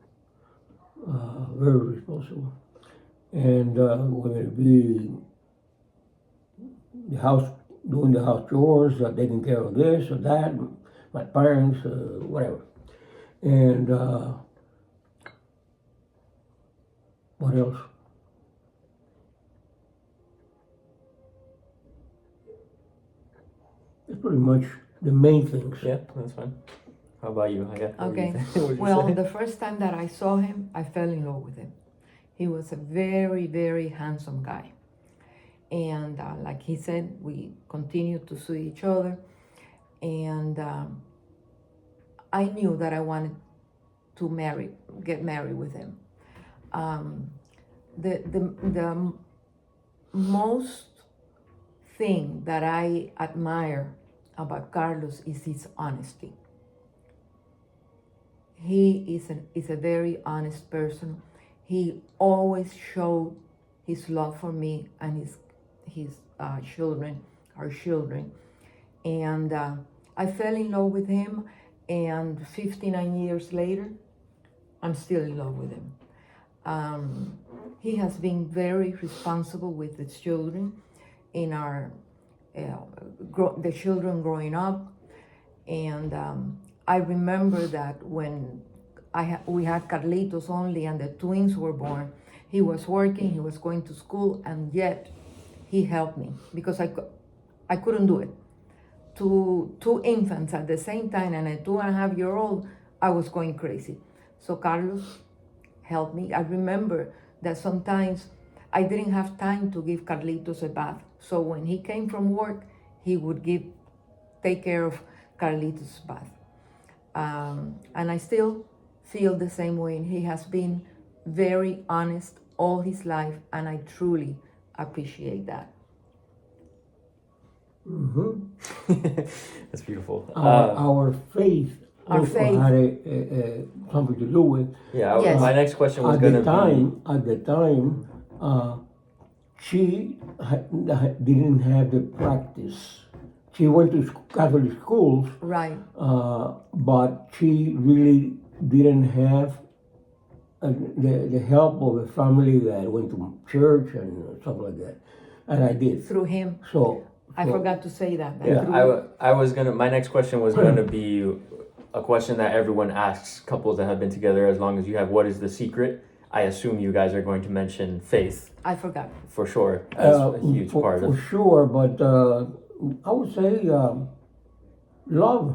Very responsible. And whether it be the house, doing the house chores, taking care of this or that, my parents, whatever. And what else? It's pretty much the main things. Yeah, that's fine. How about you? Okay. Well, the first time that I saw him, I fell in love with him. He was a very, very handsome guy. And like he said, we continued to see each other. And I knew that I wanted to get married with him. The most thing that I admire about Carlos is his honesty. He is a very honest person. He always showed his love for me and his children, our children. And I fell in love with him, and 59 years later, I'm still in love with him. He has been very responsible with the children in our the children growing up, and I remember that when we had Carlitos only and the twins were born, He was working, he was going to school, and yet he helped me because I couldn't do it. Two infants at the same time and a 2.5-year-old, I was going crazy. So Carlos helped me. I remember that sometimes I didn't have time to give Carlitos a bath. So when he came from work, he would take care of Carlitos' bath. And I still feel the same way. He has been very honest all his life, and I truly appreciate that. That's beautiful. Our faith Our also faith. had something to do with. Yeah, Yes. my next question was At going to the time, she didn't have the practice. She went to Catholic schools, Right. but she really didn't have the help of a family that went to church and stuff like that. And I did. Through him. So I forgot to say that. Yeah, Through- my next question was going to be a question that everyone asks couples that have been together as long as you have. What is the secret? I assume you guys are going to mention faith I forgot. for sure as a huge part for of. sure, but I would say love.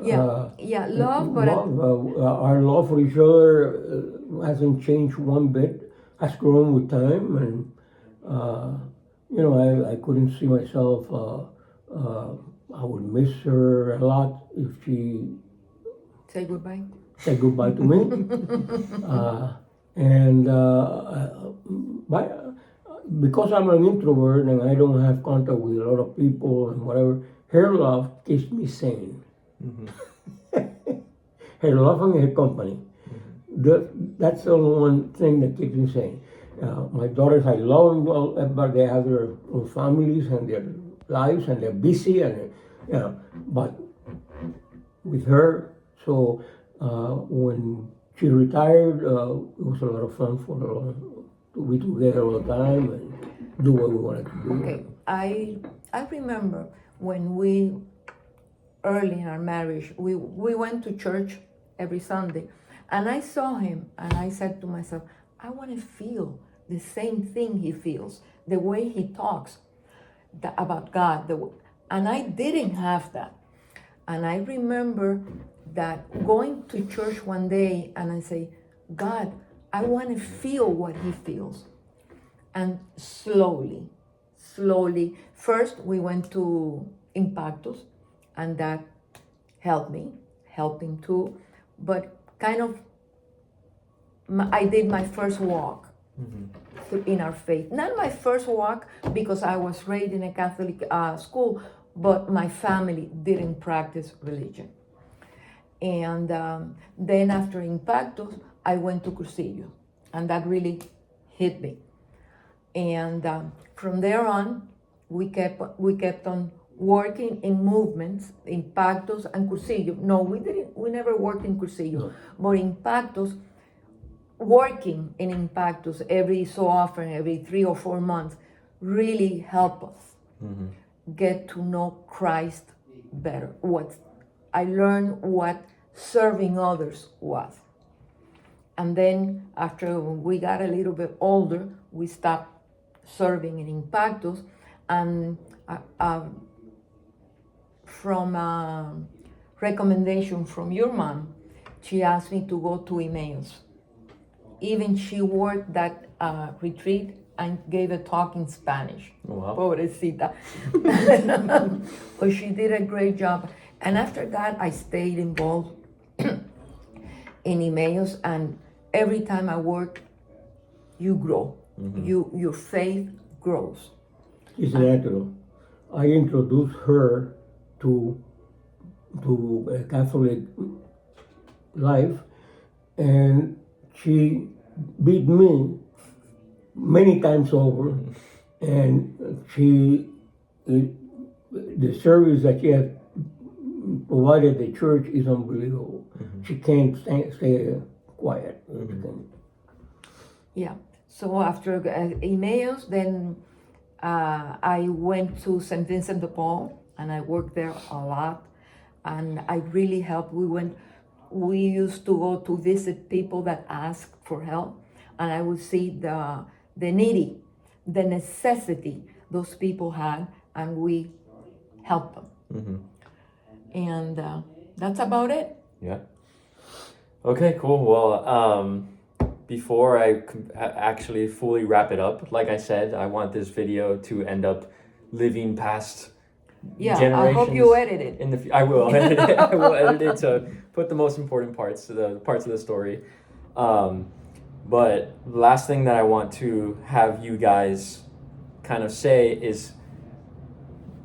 Yeah, love, but Our love for each other hasn't changed one bit. Has grown with time, and I couldn't see myself. I would miss her a lot if she say goodbye. said goodbye to me. But because I'm an introvert and I don't have contact with a lot of people and whatever, her love keeps me sane. Her love and her company. That's the only one thing that keeps me sane. My daughters, I love them well, but they have their own families and their lives and they're busy and but with her, so when she retired, it was a lot of fun for her to be together all the time and do what we wanted to do. Okay, I remember when we early in our marriage, we went to church every Sunday, and I saw him, and I said to myself, I want to feel the same thing he feels, the way he talks about God, and I didn't have that. And I remember that going to church one day, and I say, God, I want to feel what he feels. And slowly, first we went to Impactos, and that helped him too. But kind of, I did my first walk in our faith. Not my first walk because I was raised in a Catholic school, but my family didn't practice religion. And then after Impactos, I went to Cursillo, and that really hit me. And from there on, we kept on working in movements, Impactos and Cursillo. No, we never worked in Cursillo, no. But Impactos, working in Impactos every so often, every 3 or 4 months, really helped us get to know Christ better. I learned what serving others was. And then after we got a little bit older, we stopped serving in Impactos, and from a recommendation from your mom, she asked me to go to Emmaus. Even she worked that retreat and gave a talk in Spanish. Wow. Pobrecita. But she did a great job. And after that, I stayed involved in Emmaus, and every time I work, you grow. Your faith grows. It's natural. I introduced her to Catholic life, and she beat me many times over, and the service that she has provided the church is unbelievable. She can't stay quiet. Yeah. So after Emmaus, then I went to St. Vincent de Paul, and I worked there a lot, and I really helped. We used to go to visit people that asked for help, and I would see the needy, the necessity those people had, and we help them. And that's about it. Yeah. Okay, cool. Well, before I actually fully wrap it up, like I said, I want this video to end up living past generations. I hope you edit it. I will edit it. I will edit it to put the most important parts, the parts of the story. But the last thing that I want to have you guys kind of say is,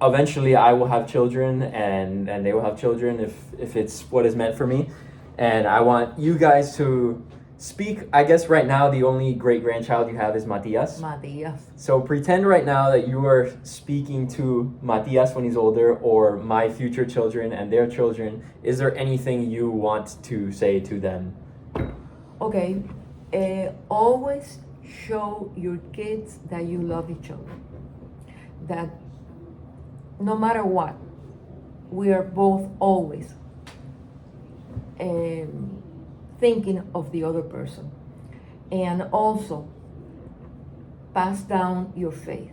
eventually I will have children, and they will have children if it's what is meant for me. And I want you guys to speak. I guess right now the only great-grandchild you have is Matias. Matias. So pretend right now that you are speaking to Matias when he's older, or my future children and their children. Is there anything you want to say to them? Okay, always show your kids that you love each other. That no matter what, we are both always thinking of the other person. And also, pass down your faith.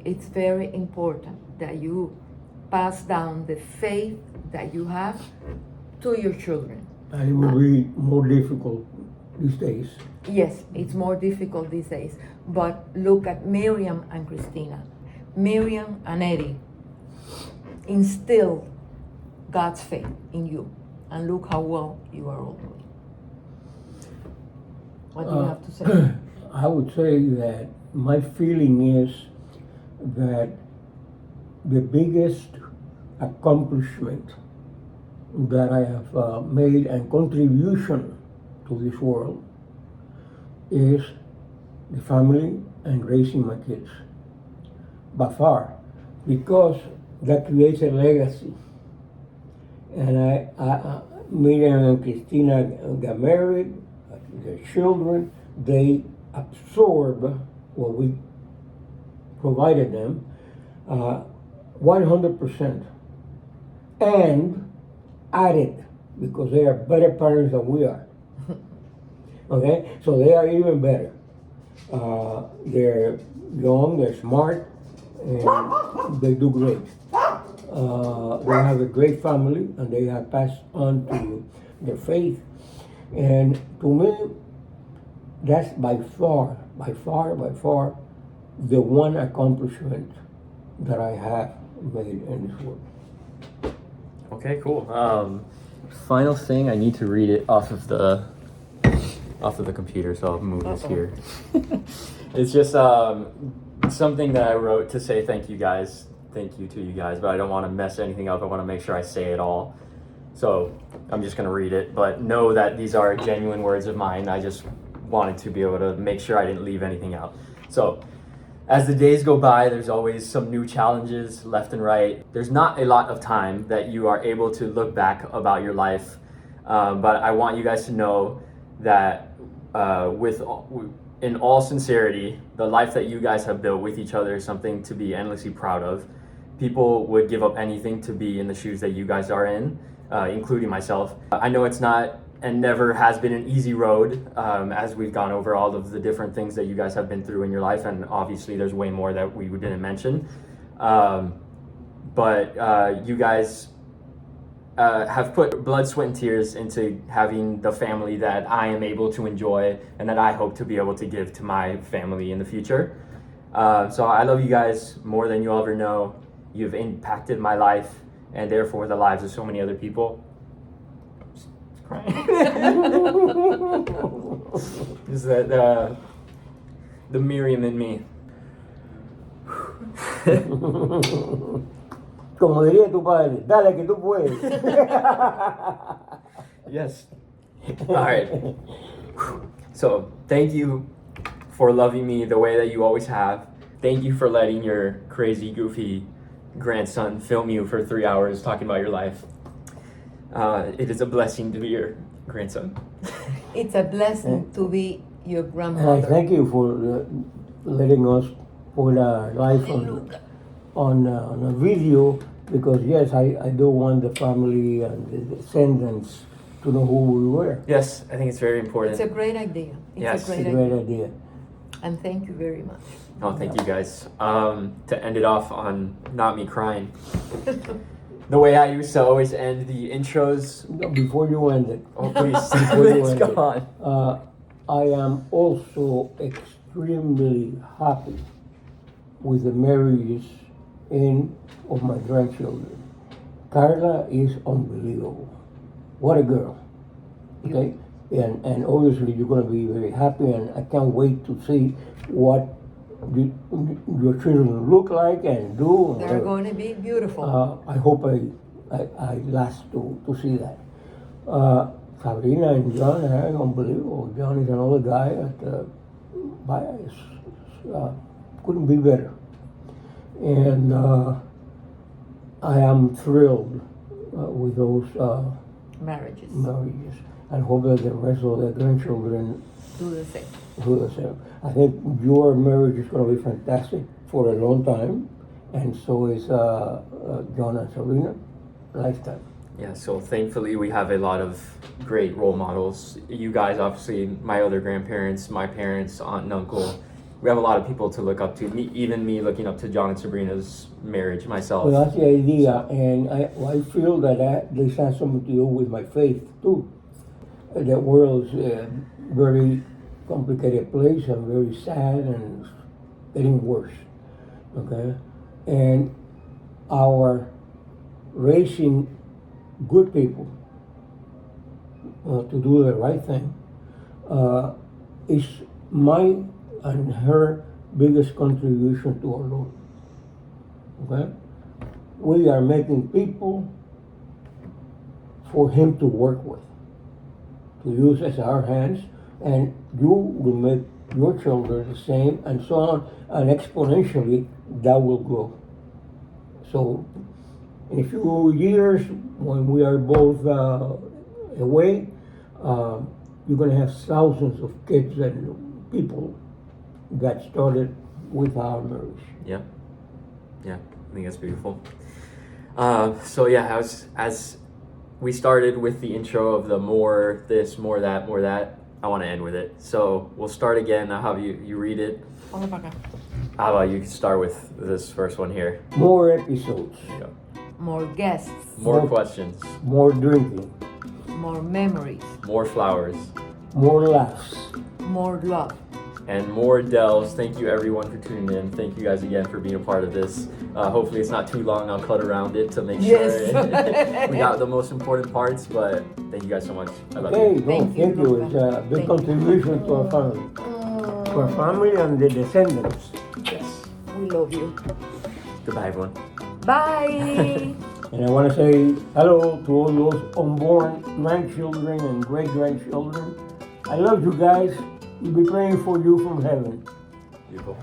It's very important that you pass down the faith that you have to your children. And it will be more difficult these days. Yes, it's more difficult these days. But look at Miriam and Christina. Miriam and Eddie instill God's faith in you. And look how well you are all doing. What do you have to say? I would say that my feeling is that the biggest accomplishment that I have made and contribution to this world is the family and raising my kids. By far, because that creates a legacy. And Miriam and Christina got married, their children, they absorb what we provided them 100%, and added, because they are better parents than we are. Okay, so they are even better. They're young, they're smart, and they do great. They have a great family, and they have passed on to their faith. And to me, that's by far, the one accomplishment that I have made in this world. Okay, cool. Final thing, I need to read it off of the computer, so I'll move this here. It's just something that I wrote to say thank you guys. Thank you to you guys, but I don't want to mess anything up. I want to make sure I say it all. So I'm just going to read it, but know that these are genuine words of mine. I just wanted to be able to make sure I didn't leave anything out. So, as the days go by, there's always some new challenges left and right. There's not a lot of time that you are able to look back about your life, but I want you guys to know that in all sincerity, the life that you guys have built with each other is something to be endlessly proud of. People would give up anything to be in the shoes that you guys are in, including myself. I know it's not and never has been an easy road, as we've gone over all of the different things that you guys have been through in your life, and obviously there's way more that we didn't mention. But you guys have put blood, sweat, and tears into having the family that I am able to enjoy and that I hope to be able to give to my family in the future. So I love you guys more than you'll ever know. You've impacted my life and therefore the lives of so many other people. It's crying. Is that the Miriam in me. Como diría tu padre, dale que tú puedes. Yes. All right. So thank you for loving me the way that you always have. Thank you for letting your crazy, goofy grandson film you for 3 hours talking about your life. It is a blessing to be your grandson. It's a blessing to be your And I grandmother. thank you for letting us put our life on a video, because yes, I do want the family and the descendants to know who we were. Yes, I think it's very important. It's a great idea. It's Yes. a It's great a great idea. idea. And thank you very much. Oh, thank you guys. To end it off on not me crying. The way I used to always end the intros. No, before you end it, Oh, please, Before you let's end go it, on. I am also extremely happy with the marriages of my grandchildren. Carla is unbelievable. What a girl. Okay? And obviously you're going to be very happy, and I can't wait to see what your children look like and do. And They're whatever. going to be beautiful. I hope I last to see that. Sabrina and John are unbelievable. John is another guy that couldn't be better. And I am thrilled with those Marriages. marriages, and hope that the rest of the grandchildren Do the same. do the same. I think your marriage is going to be fantastic for a long time, and so is John and Sabrina, lifetime. Yeah, so thankfully we have a lot of great role models. You guys, obviously, my other grandparents, my parents, aunt and uncle. We have a lot of people to look up to. Even me looking up to John and Sabrina's marriage myself. Well, that's the idea, and I feel that this has something to do with my faith too. The world is a very complicated place and very sad and getting worse. Okay, and our raising good people to do the right thing is my and her biggest contribution to our Lord. Okay? We are making people for Him to work with, to use as our hands, and you will make your children the same, and so on, and exponentially that will grow. So, in a few years, when we are both away, you're going to have thousands of kids and people that started with our marriage. Yeah, I think that's beautiful. So yeah, as we started with the intro of the more this, more that, more that, I want to end with it. So we'll start again. I'll have you read it. How about you start with this first one here? More episodes, There you go. More guests. More questions, more drinking, More memories. more flowers, more laughs. More love. and more delves. Thank you everyone for tuning in. Thank you guys again for being a part of this. Hopefully it's not too long. I'll cut around it to make Yes. sure we got the most important parts, but thank you guys so much. I love Hey, you. no, Thank you, thank you. It's a big Thank you. contribution to our family. To our family and the descendants. Yes. We love you. Goodbye everyone. Bye. And I want to say hello to all those unborn grandchildren and great-grandchildren. I love you guys. We'll be praying for you from heaven. Beautiful.